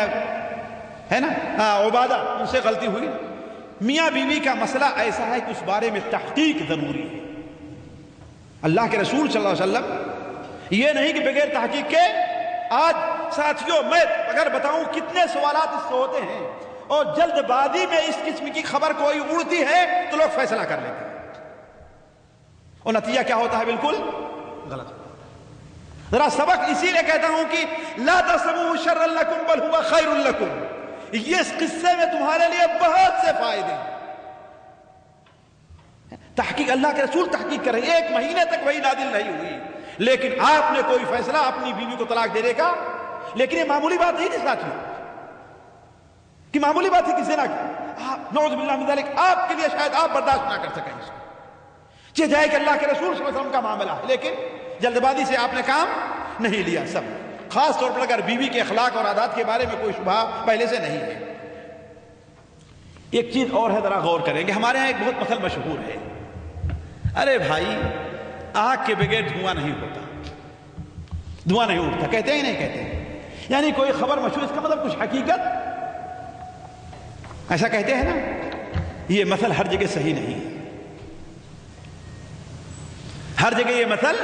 ہے نا عبادہ، ان سے غلطی ہوئی۔ میاں بیوی کا مسئلہ ایسا ہے کہ اس بارے میں تحقیق ضروری ہے۔ اللہ کے رسول صلی اللہ علیہ وسلم یہ نہیں کہ بغیر تحقیق کے، آج ساتھیوں میں اگر بتاؤں کتنے سوالات اس سے ہوتے ہیں، اور جلد بازی میں اس قسم کی خبر کوئی اڑتی ہے تو لوگ فیصلہ کر لیتے ہیں، اور نتیجہ کیا ہوتا ہے؟ بالکل غلط۔ ذرا سبق اسی لیے کہتا ہوں کہ لا تحسبوه شرا لکم بل هو خیر لکم، یہ اس قصے میں تمہارے لیے بہت سے فائدے ہیں۔ تحقیق، اللہ کے رسول تحقیق کر رہے ہیں، 1 مہینے تک وہی نازل نہیں ہوئی، لیکن آپ نے کوئی فیصلہ اپنی بیوی کو طلاق دینے کا، لیکن یہ معمولی بات نہیں تھی ساتھیوں، کہ معمولی بات ہے کہ زنا کی، نعوذ باللہ من ذلک، آپ کے لیے شاید آپ برداشت نہ کر سکیں اس کو، یہ جائے کہ اللہ کے رسول صلی اللہ علیہ وسلم کا معاملہ ہے، لیکن جلد بازی سے آپ نے کام نہیں لیا۔ سب خاص طور پر اگر بیوی کے اخلاق اور عادات کے بارے میں کوئی شبہ پہلے سے نہیں ہے۔ ایک چیز اور ہے، ذرا غور کریں گے، ہمارے یہاں ایک بہت مثل مشہور ہے، ارے بھائی آگ کے بغیر دھواں نہیں ہوتا، دھواں نہیں اٹھتا، کہتے ہیں نہیں کہتے ہیں؟ یعنی کوئی خبر مشہور، اس کا مطلب کچھ حقیقت، ایسا کہتے ہیں نا، یہ مثل ہر جگہ صحیح نہیں ہے، ہر جگہ یہ مثل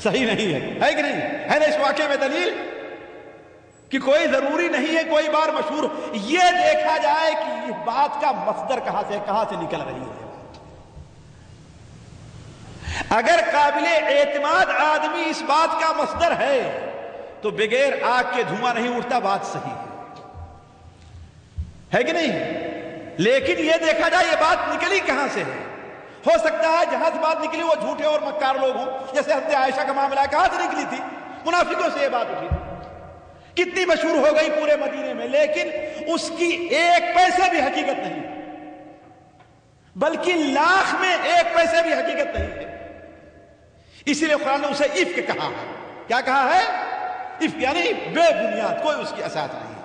صحیح نہیں ہے کہ نہیں ہے نا؟ اس واقعے میں دلیل کہ کوئی ضروری نہیں ہے کوئی بار مشہور، یہ دیکھا جائے کہ یہ بات کا مصدر کہاں سے نکل رہی ہے۔ اگر قابل اعتماد آدمی اس بات کا مصدر ہے تو بغیر آگ کے دھواں نہیں اٹھتا، بات صحیح ہے کہ نہیں؟ لیکن یہ دیکھا جائے یہ بات نکلی کہاں سے ہے؟ ہو سکتا ہے جہاں سے بات نکلی وہ جھوٹے اور مکار لوگ ہوں، جیسے حضرت عائشہ کا معاملہ کہاں سے نکلی تھی؟ منافقوں سے یہ بات اٹھی تھی، کتنی مشہور ہو گئی پورے مدینے میں، لیکن اس کی 1 پیسے بھی حقیقت نہیں، بلکہ لاکھ میں ایک پیسے بھی حقیقت نہیں ہے. اسی لیے قرآن نے اسے افک کہا ہے. کیا کہا ہے؟ افک یعنی بے بنیاد، کوئی اس کی اساس نہیں.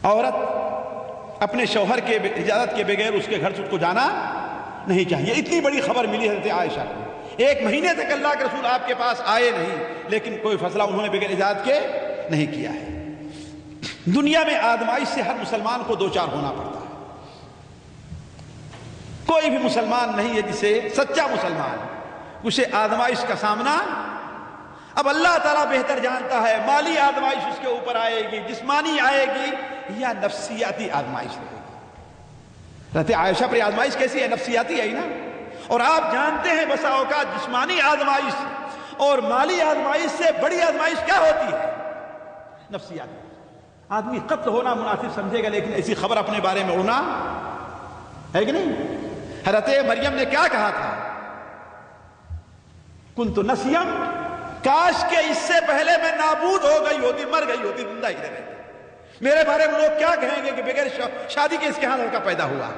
عورت اپنے شوہر کے اجازت کے بغیر اس کے گھر سے اس کو جانا نہیں چاہیے. اتنی بڑی خبر ملی حضرت عائشہ کو. 1 مہینے تک اللہ کے رسول آپ کے پاس آئے نہیں، لیکن کوئی فیصلہ انہوں نے بغیر اجازت کے نہیں کیا ہے. دنیا میں آزمائش سے ہر مسلمان کو دوچار ہونا پڑتا ہے. کوئی بھی مسلمان نہیں ہے جسے سچا مسلمان اسے آزمائش کا سامنا. اب اللہ تعالیٰ بہتر جانتا ہے مالی آزمائش اس کے اوپر آئے گی، جسمانی آئے گی یا نفسیاتی آزمائش رہے گی. رہتے عائشہ پر آزمائش کیسی ہے؟ نفسیاتی ہے نا. اور آپ جانتے ہیں بسا اوقات جسمانی آزمائش اور مالی آزمائش سے بڑی آزمائش کیا ہوتی ہے؟ نفسیاتی. آدمی قتل ہونا مناسب سمجھے گا لیکن ایسی خبر اپنے بارے میں اڑنا ہے کہ نہیں؟ حضرت مریم نے کیا کہا تھا؟ کنت نسیم، کاش کہ اس سے پہلے میں نابود ہو گئی ہوتی، مر گئی ہوتی، زندہ ہی رہتی. میرے بارے میں لوگ کیا کہیں گے کہ بغیر شادی کے اس کے ہاں لڑکا پیدا ہوا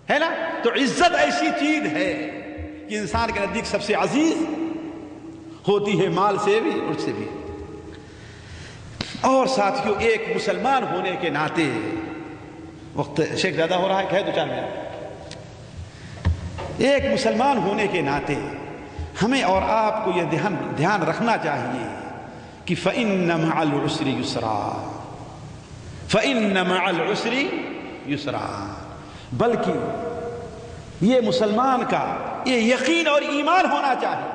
ہے نا. تو عزت ایسی چیز ہے کہ انسان کے نزدیک سب سے عزیز ہوتی ہے، مال سے بھی اور سے بھی. اور ساتھیوں، ایک مسلمان ہونے کے ناطے، وقت شیخ زیادہ ہو رہا ہے، کہہ دو 4 منٹ. ایک مسلمان ہونے کے ناطے ہمیں اور آپ کو یہ دھیان رکھنا چاہیے کہ فَإِنَّ مَعَ الْعُسْرِ يُسْرًا، فَإِنَّ مَعَ الْعُسْرِ يُسْرًا. بلکہ یہ مسلمان کا یہ یقین اور ایمان ہونا چاہیے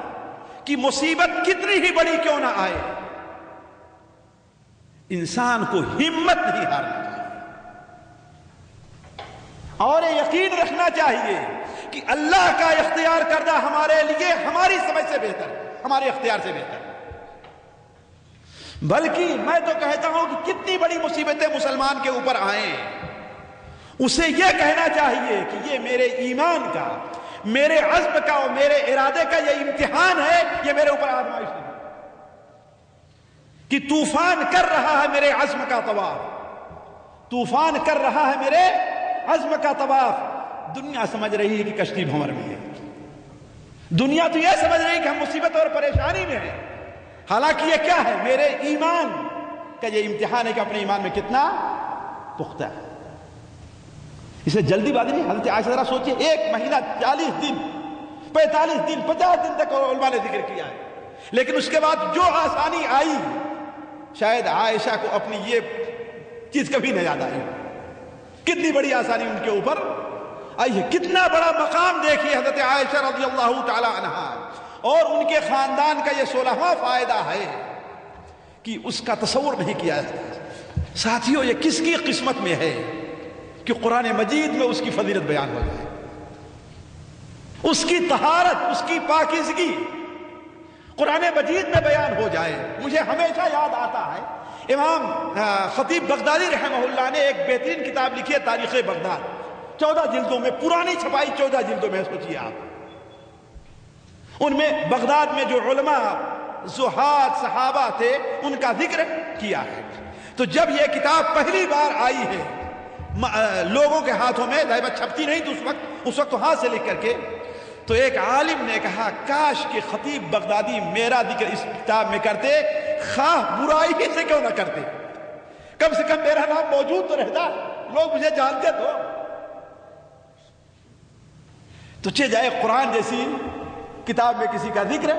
کہ مصیبت کتنی ہی بڑی کیوں نہ آئے، انسان کو ہمت نہیں ہارنا چاہیے. اور یہ یقین رکھنا چاہیے کہ اللہ کا اختیار کردہ ہمارے لیے ہماری سمجھ سے بہتر، ہمارے اختیار سے بہتر. بلکہ میں تو کہتا ہوں کہ کتنی بڑی مصیبتیں مسلمان کے اوپر آئیں، اسے یہ کہنا چاہیے کہ یہ میرے ایمان کا، میرے عزم کا اور میرے ارادے کا یہ امتحان ہے، یہ میرے اوپر آزمائش نہیں کہ طوفان کر رہا ہے میرے عزم کا طواف، طوفان کر رہا ہے میرے عزم کا طواف. دنیا سمجھ رہی ہے کہ کشتی بھنور میں ہے، دنیا تو یہ سمجھ رہی ہے کہ ہم مصیبت اور پریشانی میں ہیں، حالانکہ یہ کیا ہے؟ میرے ایمان کا یہ امتحان ہے کہ اپنے ایمان میں کتنا پختہ ہے. اسے جلدی بازی نہیں. حضرت عائشہ ذرا سوچئے، 1 مہینہ 40 دن 45 دن 50 دن تک علماء نے ذکر کیا ہے، لیکن اس کے بعد جو آسانی آئی شاید عائشہ کو اپنی یہ چیز کبھی نہ یاد آئی. کتنی بڑی آسانی ان کے اوپر آئی ہے. کتنا بڑا مقام دیکھیے حضرت عائشہ رضی اللہ تعالی عنہا، اور ان کے خاندان کا یہ 16واں فائدہ ہے کہ اس کا تصور نہیں کیا جاتا. ساتھیوں، یہ کس کی قسمت میں ہے کہ قرآن مجید میں اس کی فضیلت بیان ہو جائے، اس کی طہارت، اس کی پاکیزگی قرآن مجید میں بیان ہو جائے. مجھے ہمیشہ یاد آتا ہے امام خطیب بغدادی رحمہ اللہ نے ایک بہترین کتاب لکھی ہے تاریخ بغداد، 14 جلدوں میں، پرانی چھپائی 14 جلدوں میں. سوچیے آپ، ان میں بغداد میں جو علماء زہاد صحابہ تھے ان کا ذکر کیا ہے. تو جب یہ کتاب پہلی بار آئی ہے لوگوں کے ہاتھوں میں، ظاہر چھپتی نہیں تو اس وقت ہاتھ سے لکھ کر کے، تو ایک عالم نے کہا کاش کہ خطیب بغدادی میرا ذکر اس کتاب میں کرتے، خواہ برائی ہی سے کیوں نہ کرتے، کم سے کم میرا نام موجود تو رہتا، لوگ مجھے جانتے تو چہ جائے قرآن جیسی کتاب میں کسی کا ذکر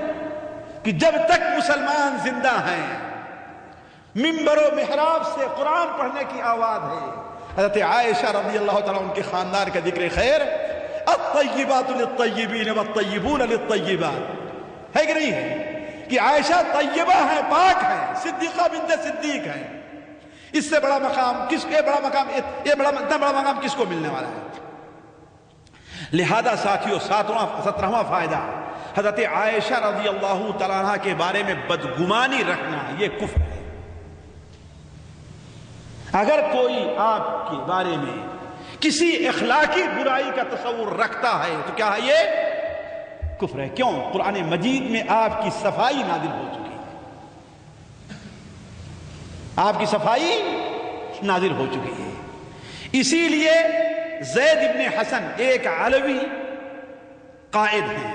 کہ جب تک مسلمان زندہ ہیں منبر و محراب سے قرآن پڑھنے کی آواز ہے. حضرت عائشہ رضی اللہ تعالیٰ ان کے خاندان کا ذکر خیر، الطیبات للطیبین والطیبون للطیبات، ہے کہ نہیں ہے کہ عائشہ طیبہ ہیں، پاک ہیں، صدیقہ بنت صدیق ہیں. اس سے بڑا مقام کس کے، بڑا مقام اتنا بڑا مقام کس کو ملنے والا ہے؟ لہذا ساتھیوں، 17واں فائدہ، حضرت عائشہ رضی اللہ تعالیٰ عنہ کے بارے میں بدگمانی رکھنا یہ کفر ہے. اگر کوئی آپ کے بارے میں کسی اخلاقی برائی کا تصور رکھتا ہے تو کیا ہے؟ یہ کفر ہے. کیوں؟ قرآن مجید میں آپ کی صفائی نازل ہو چکی ہے، آپ کی صفائی نازل ہو چکی ہے. اسی لیے زید ابن حسن ایک علوی قائد ہیں،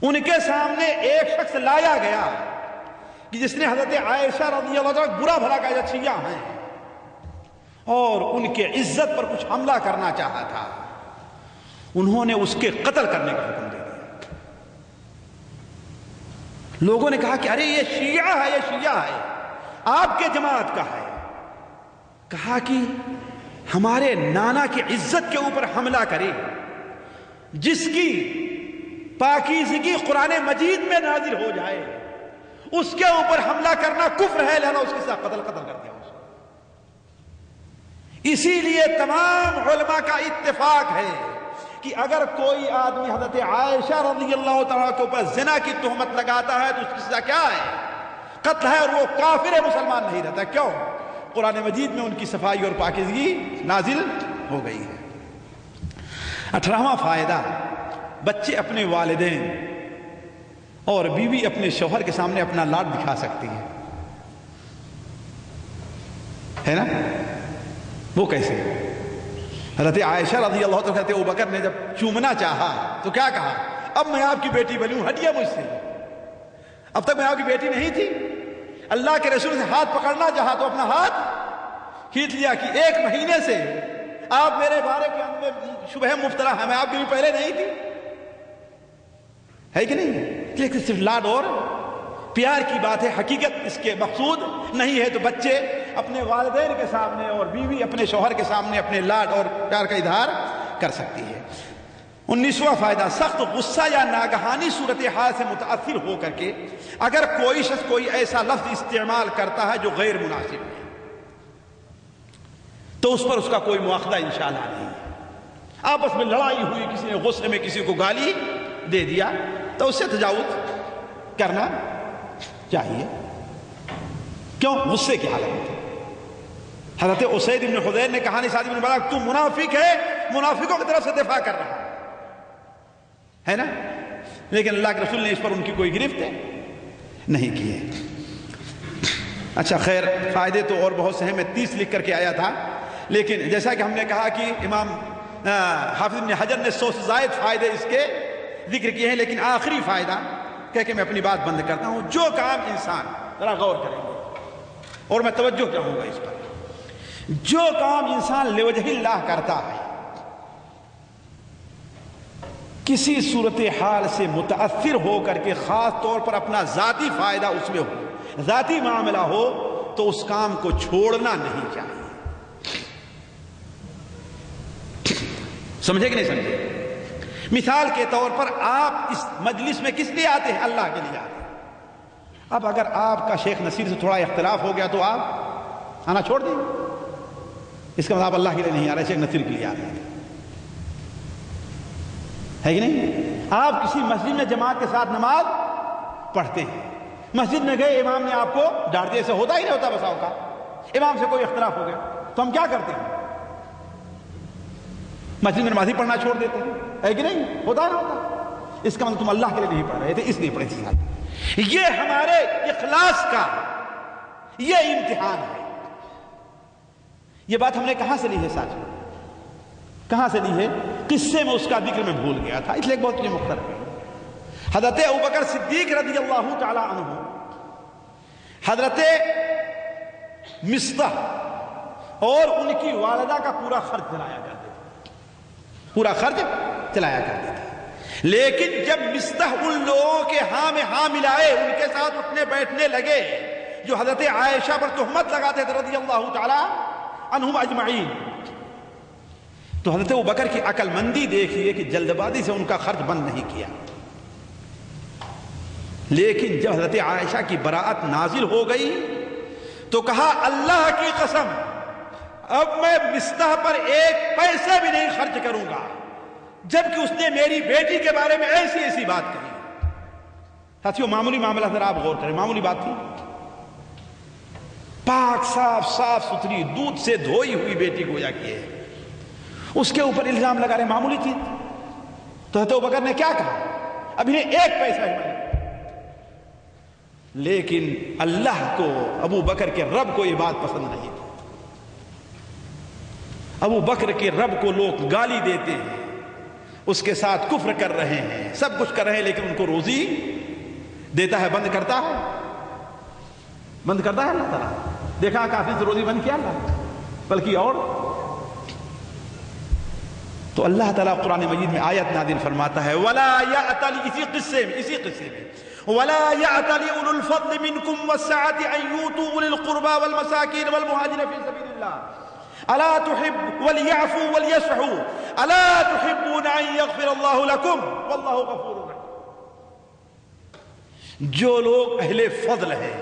ان کے سامنے ایک شخص لایا گیا کہ جس نے حضرت عائشہ رضی اللہ عنہ برا بھلا کہا شیعہ ہیں اور ان کے عزت پر کچھ حملہ کرنا چاہا تھا، انہوں نے اس کے قتل کرنے کا حکم دے دیا۔ لوگوں نے کہا کہ ارے یہ شیعہ ہے، یہ شیعہ ہے، آپ کے جماعت کا ہے۔ کہا کہ ہمارے نانا کی عزت کے اوپر حملہ کرے، جس کی پاکیزگی قرآن مجید میں نازل ہو جائے، اس کے اوپر حملہ کرنا کفر ہے، لہذا اس کے ساتھ قتل کر دیا اس کو۔ اسی لیے تمام علماء کا اتفاق ہے کہ اگر کوئی آدمی حضرت عائشہ رضی اللہ تعالیٰ کے اوپر زنا کی تہمت لگاتا ہے تو اس کی سزا کیا ہے؟ قتل ہے، اور وہ کافر مسلمان نہیں رہتا۔ کیوں؟ قرآن مجید میں ان کی صفائی اور پاکیزگی نازل ہو گئی ہے۔ 18واں فائدہ، بچے اپنے والدین اور بیوی اپنے شوہر کے سامنے اپنا لاڈ دکھا سکتی ہے نا؟ وہ کیسے؟ حضرت عائشہ رضی اللہ عنہ کہتے ابوبکر نے جب چومنا چاہا تو کیا کہا؟ اب میں آپ کی بیٹی بنی ہوں، ہٹیے مجھ سے، اب تک میں آپ کی بیٹی نہیں تھی۔ اللہ کے رسول سے ہاتھ پکڑنا چاہا تو اپنا ہاتھ کھینچ لیا کہ 1 مہینے سے آپ میرے بارے کے اندر شبہ مبتلا ہے، میں آپ کی بھی پہلے نہیں تھی، ہے کہ نہیں؟ لیکن صرف لاڈ اور پیار کی بات ہے، حقیقت اس کے مقصود نہیں ہے۔ تو بچے اپنے والدین کے سامنے اور بیوی اپنے شوہر کے سامنے اپنے لاڈ اور پیار کا اظہار کر سکتی ہے۔ 19واں فائدہ، سخت غصہ یا ناگہانی صورتحال سے متاثر ہو کر کے اگر کوئی شخص کوئی ایسا لفظ استعمال کرتا ہے جو غیر مناسب ہے تو اس پر اس کا کوئی مواخذہ انشاءاللہ نہیں ہے۔ آپس میں لڑائی ہوئی، کسی نے غصے میں کسی کو گالی دے دیا تو اس سے تجاوز کرنا چاہیے۔ کیوں؟ غصے کی حالت میں۔ حضرت اسید بن حضیر نے کہا سعد بن مبارک تو منافق ہے، منافقوں کی طرف سے دفاع کر رہا ہے نا؟ لیکن اللہ کے رسول نے اس پر ان کی کوئی گرفت نہیں کی ہے۔ اچھا خیر، فائدے تو اور بہت سے ہیں، میں 30 لکھ کر کے آیا تھا، لیکن جیسا کہ ہم نے کہا کہ امام حافظ ابن حجر نے 100 سے زائد فائدے اس کے ذکر کیے ہیں، لیکن آخری فائدہ کہہ کے میں اپنی بات بند کرتا ہوں۔ جو کام انسان، ذرا غور کریں گے اور میں توجہ چاہوں گا اس پر، جو کام انسان لوجہ اللہ کرتا ہے، کسی صورتحال سے متاثر ہو کر کے خاص طور پر اپنا ذاتی فائدہ اس میں ہو، ذاتی معاملہ ہو، تو اس کام کو چھوڑنا نہیں چاہیے۔ سمجھے کہ نہیں سمجھے؟ مثال کے طور پر آپ اس مجلس میں کس لیے آتے ہیں؟ اللہ کے لیے آتے ہیں۔ اب اگر آپ کا شیخ نصیر سے تھوڑا اختلاف ہو گیا تو آپ آنا چھوڑ دیں، اس کا مطلب آپ اللہ کے لیے نہیں آ رہے، شیخ نصیر کے لیے آ رہے ہیں، ہے کہ نہیں؟ آپ کسی مسجد میں جماعت کے ساتھ نماز پڑھتے ہیں، مسجد میں گئے، امام نے آپ کو ڈانٹ دیا، ایسے ہوتا ہی نہیں ہوتا، بسا کا امام سے کوئی اختلاف ہو گیا تو ہم کیا کرتے ہیں؟ مسجد میں نمازی پڑھنا چھوڑ دیتے ہیں، ہے کہ نہیں؟ ہوتا نہ ہوتا؟ اس کا مطلب تم اللہ کے لیے نہیں پڑھ رہے تھے، اس لیے پڑھے تھے۔ یہ ہمارے اخلاص کا یہ امتحان ہے۔ یہ بات ہم نے کہاں سے لی ہے ساتھ میں؟ کہاں سے لی ہے؟ قصے میں اس کا ذکر میں بھول گیا تھا، اس لیے بہت مختلف ہے۔ حضرت ابوبکر صدیق رضی اللہ تعالی عنہ حضرت مصطح اور ان کی والدہ کا پورا خرچ چلایا کرتے تھے، پورا خرچ چلایا کرتے تھے، لیکن جب مصطح ان لوگوں کے ہاں میں ہاں ملائے، ان کے ساتھ اٹھنے بیٹھنے لگے جو حضرت عائشہ پر تہمت لگاتے تھے رضی اللہ تعالی عنہم اجمعین، تو حضرت ابوبکر کی عقل مندی دیکھیے کہ جلد بازی سے ان کا خرچ بند نہیں کیا، لیکن جب حضرت عائشہ کی براءت نازل ہو گئی تو کہا اللہ کی قسم اب میں مصطح پر 1 پیسہ بھی نہیں خرچ کروں گا، جبکہ اس نے میری بیٹی کے بارے میں ایسی ایسی بات کہی۔ ساتھیو معمولی معاملہ ذرا آپ غور کریں، معمولی بات تھی، پاک صاف ستھری دودھ سے دھوئی ہوئی بیٹی گویا کی ہے، اس کے اوپر الزام لگا رہے، معمولی چیز۔ تو حضرت ابوبکر نے کیا کہا؟ اب انہیں 1 پیسہ ہی نہیں، لیکن اللہ کو، ابو بکر کے رب کو یہ بات پسند نہیں تھی۔ ابو بکر کے رب کو لوگ گالی دیتے ہیں، اس کے ساتھ کفر کر رہے ہیں، سب کچھ کر رہے ہیں، لیکن ان کو روزی دیتا ہے، بند کرتا ہے اللہ تعالیٰ۔ دیکھا کافی سے روزی بند کیا اللہ، بلکہ اور تو اللہ تعالیٰ قرآن مجید میں آیت نازل فرماتا ہے وَلَا يَأْتَلِ اسی قصے میں وَلَا يَأْتَلِ أُولُو الْفَضْلِ مِنْكُمْ وَالسَّعَةِ أَنْ يُؤْتُوا أُولِي الْقُرْبَى وَالْمَسَاكِينَ وَالْمُهَاجِرِينَ فِي سَبِيلِ اللَّهِ أَلَا تُحِبُّونَ وَلْيَعْفُوا وَلْيَصْفَحُوا أَلَا تُحِبُّونَ أَنْ يَغْفِرَ اللَّهُ لَكُمْ وَاللَّهُ غَفُورٌ رَحِيمٌ۔ جو لوگ اہل فضل ہیں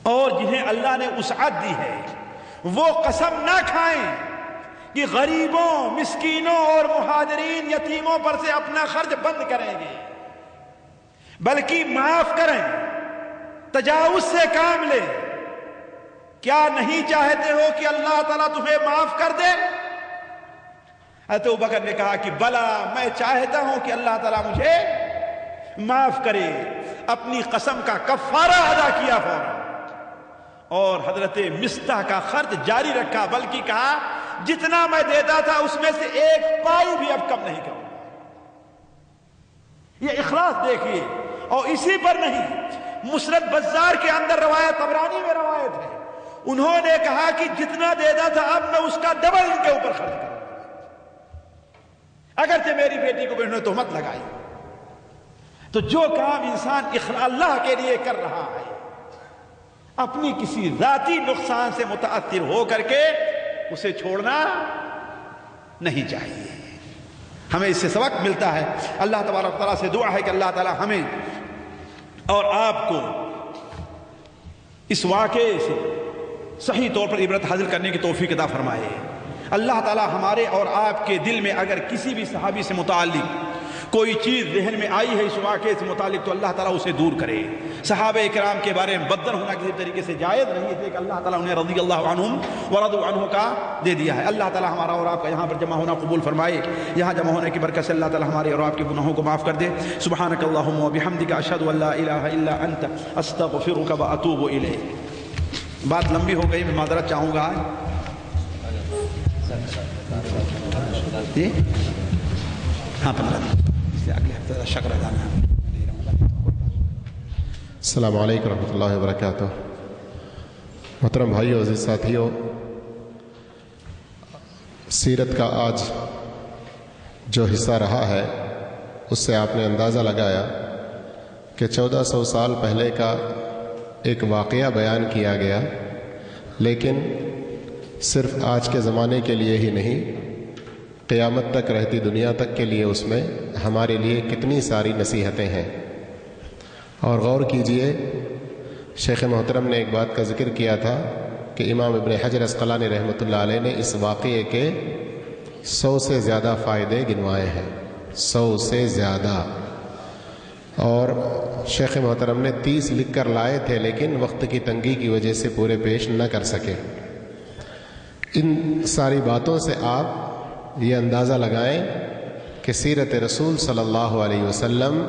اور جنہیں اللہ نے وسعت دی ہے، وہ قسم نہ کھائیں کہ غریبوں، مسکینوں اور مہاجرین، یتیموں پر سے اپنا خرچ بند کریں گے، بلکہ معاف کریں، تجاوز سے کام لیں۔ کیا نہیں چاہتے ہو کہ اللہ تعالیٰ تمہیں معاف کر دے؟ حضرت ابوبکر نے کہا کہ بلا، میں چاہتا ہوں کہ اللہ تعالیٰ مجھے معاف کرے۔ اپنی قسم کا کفارہ ادا کیا فوراً، اور حضرت مصطح کا خرچ جاری رکھا، بلکہ کہا جتنا میں دیتا تھا اس میں سے ایک پائی بھی اب کم نہیں کروں۔ یہ اخلاص دیکھیے، اور اسی پر نہیں، مسند بزار کے اندر روایت، طبرانی میں روایت ہے، انہوں نے کہا کہ جتنا دیتا تھا اب میں اس کا ڈبل ان کے اوپر خرچ کروں، اگرچہ میری بیٹی کو انہوں نے تہمت لگائی۔ تو جو کام انسان اللہ کے لیے کر رہا ہے، اپنی کسی ذاتی نقصان سے متاثر ہو کر کے اسے چھوڑنا نہیں چاہیے۔ ہمیں اس سے سبق ملتا ہے۔ اللہ تبارک و تعالیٰ سے دعا ہے کہ اللہ تعالیٰ ہمیں اور آپ کو اس واقعے سے صحیح طور پر عبرت حاصل کرنے کی توفیق عطا فرمائے۔ اللہ تعالیٰ ہمارے اور آپ کے دل میں اگر کسی بھی صحابی سے متعلق کوئی چیز ذہن میں آئی ہے اس واقعے سے متعلق، تو اللہ تعالیٰ اسے دور کرے۔ صحابہ کرام کے بارے میں بدر ہونا کسی طریقے سے جائز نہیں ہے کہ اللہ تعالیٰ انہیں رضی اللہ عنہم ورضوا عنہ کا دے دیا ہے۔ اللہ تعالیٰ ہمارا اور آپ کا یہاں پر جمع ہونا قبول فرمائے۔ یہاں جمع ہونے کی برکت سے اللہ تعالیٰ ہمارے اور آپ کے گناہوں کو معاف کر دے۔ سبحانک اللہم وبحمدک، اشہد ان لا الہ الا انت، استغفرک واتوب الیک۔ بات لمبی ہو گئی، میں معذرت چاہوں گا۔ ہاں 15 دن سے اگلے ہفتے شکر ادا ہے۔ السلام علیکم ورحمۃ اللہ وبرکاتہ۔ محترم بھائیو، عزیز ساتھیو، سیرت کا آج جو حصہ رہا ہے اس سے آپ نے اندازہ لگایا کہ 1400 سال پہلے کا ایک واقعہ بیان کیا گیا، لیکن صرف آج کے زمانے کے لیے ہی نہیں، قیامت تک رہتی دنیا تک کے لیے اس میں ہمارے لیے کتنی ساری نصیحتیں ہیں۔ اور غور کیجئے، شیخ محترم نے ایک بات کا ذکر کیا تھا کہ امام ابن حجر عسقلانی رحمۃ اللہ علیہ نے اس واقعے کے 100 سے زیادہ فائدے گنوائے ہیں، 100 سے زیادہ، اور شیخ محترم نے 30 لکھ کر لائے تھے، لیکن وقت کی تنگی کی وجہ سے پورے پیش نہ کر سکے۔ ان ساری باتوں سے آپ یہ اندازہ لگائیں کہ سیرت رسول صلی اللہ علیہ وسلم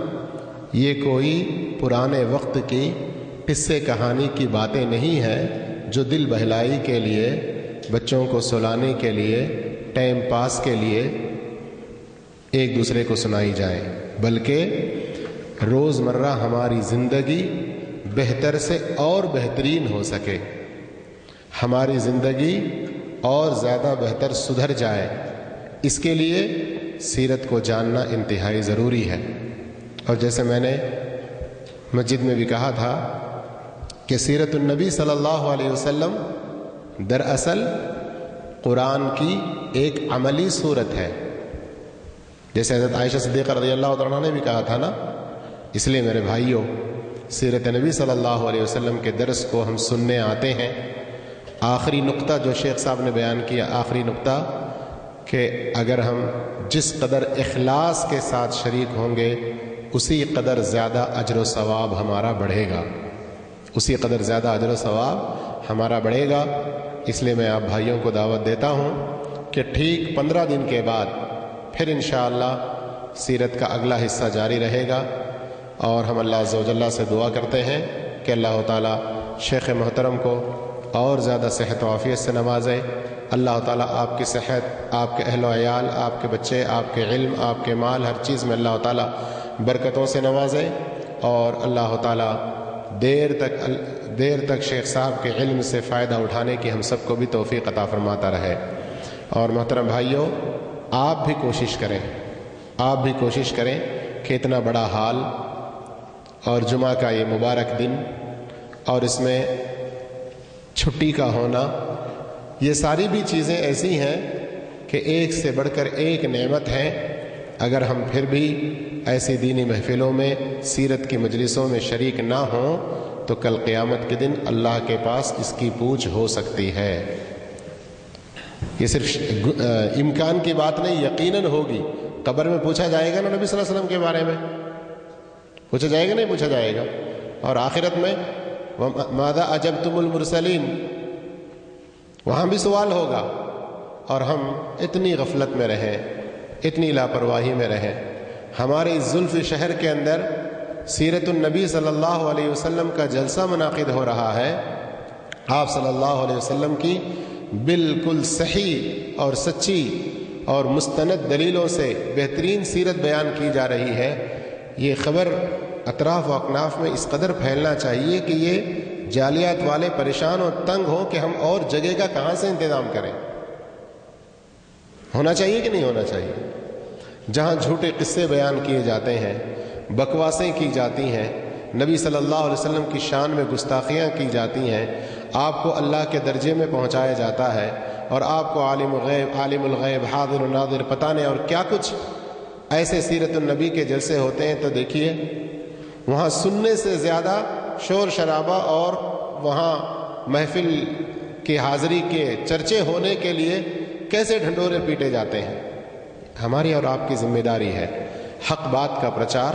یہ کوئی پرانے وقت کی قصے کہانی کی باتیں نہیں ہیں جو دل بہلائی کے لیے، بچوں کو سلانے کے لیے، ٹائم پاس کے لیے ایک دوسرے کو سنائی جائیں، بلکہ روزمرہ ہماری زندگی بہتر سے اور بہترین ہو سکے، ہماری زندگی اور زیادہ بہتر سدھر جائے، اس کے لیے سیرت کو جاننا انتہائی ضروری ہے۔ اور جیسے میں نے مسجد میں بھی کہا تھا کہ سیرت النبی صلی اللہ علیہ وسلم دراصل قرآن کی ایک عملی صورت ہے، جیسے حضرت عائشہ صدیقہ رضی اللہ عنہا نے بھی کہا تھا نا۔ اس لیے میرے بھائیوں، سیرت نبی صلی اللہ علیہ وسلم کے درس کو ہم سننے آتے ہیں۔ آخری نقطہ جو شیخ صاحب نے بیان کیا، آخری نقطہ، کہ اگر ہم جس قدر اخلاص کے ساتھ شریک ہوں گے اسی قدر زیادہ اجر و ثواب ہمارا بڑھے گا، اسی قدر زیادہ اجر و ثواب ہمارا بڑھے گا۔ اس لیے میں آپ بھائیوں کو دعوت دیتا ہوں کہ ٹھیک 15 دن کے بعد پھر انشاءاللہ سیرت کا اگلا حصہ جاری رہے گا، اور ہم اللہ عز و جل سے دعا کرتے ہیں کہ اللہ تعالیٰ شیخ محترم کو اور زیادہ صحت و عافیت سے نوازے۔ اللہ تعالیٰ آپ کی صحت، آپ کے اہل و عیال، آپ کے بچے، آپ کے علم، آپ کے مال، ہر چیز میں اللہ تعالیٰ برکتوں سے نوازے، اور اللہ تعالیٰ دیر تک شیخ صاحب کے علم سے فائدہ اٹھانے کی ہم سب کو بھی توفیق عطا فرماتا رہے۔ اور محترم بھائیوں، آپ بھی کوشش کریں کہ اتنا بڑا حال اور جمعہ کا یہ مبارک دن اور اس میں چھٹی کا ہونا، یہ ساری بھی چیزیں ایسی ہیں کہ ایک سے بڑھ کر ایک نعمت ہیں۔ اگر ہم پھر بھی ایسی دینی محفلوں میں، سیرت کی مجلسوں میں شریک نہ ہوں تو کل قیامت کے دن اللہ کے پاس اس کی پوچھ ہو سکتی ہے۔ یہ صرف امکان کی بات نہیں، یقیناً ہوگی۔ قبر میں پوچھا جائے گا نا نبی صلی اللہ علیہ وسلم کے بارے میں، پوچھا جائے گا نہیں پوچھا جائے گا۔ اور آخرت میں ماذا اجبتم المرسلین، وہاں بھی سوال ہوگا، اور ہم اتنی غفلت میں رہیں، اتنی لاپرواہی میں رہیں۔ ہمارے اس زلف شہر کے اندر سیرت النبی صلی اللہ علیہ وسلم کا جلسہ منعقد ہو رہا ہے، آپ صلی اللہ علیہ وسلم کی بالکل صحیح اور سچی اور مستند دلیلوں سے بہترین سیرت بیان کی جا رہی ہے۔ یہ خبر اطراف و اکناف میں اس قدر پھیلنا چاہیے کہ یہ جعلیات والے پریشان اور تنگ ہوں کہ ہم اور جگہ کا کہاں سے انتظام کریں۔ ہونا چاہیے کہ نہیں ہونا چاہیے؟ جہاں جھوٹے قصے بیان کیے جاتے ہیں، بکواسیں کی جاتی ہیں، نبی صلی اللہ علیہ وسلم کی شان میں گستاخیاں کی جاتی ہیں، آپ کو اللہ کے درجے میں پہنچایا جاتا ہے، اور آپ کو عالم الغیب حاضر و ناظر پتہ نہیں اور کیا کچھ ایسے سیرت النبی کے جلسے ہوتے ہیں، تو دیکھیے وہاں سننے سے زیادہ شور شرابہ اور وہاں محفل کی حاضری کے چرچے ہونے کے لیے کیسے ڈھنڈورے پیٹے جاتے ہیں۔ ہماری اور آپ کی ذمہ داری ہے حق بات کا پرچار،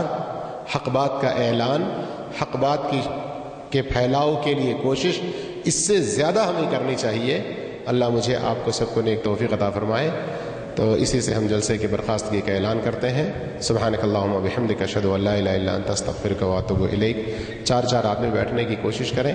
حق بات کا اعلان، حق بات کے پھیلاؤ کے لیے کوشش، اس سے زیادہ ہمیں کرنی چاہیے۔ اللہ مجھے آپ کو سب کو نیک توفیق عطا فرمائے۔ تو اسی سے ہم جلسے کی برخاستگی کا اعلان کرتے ہیں۔ سبحانک اللہم و بحمدک اشہد ان لا الہ الا انت استغفرک و اتوب الیک۔ چار آدمی بیٹھنے کی کوشش کریں۔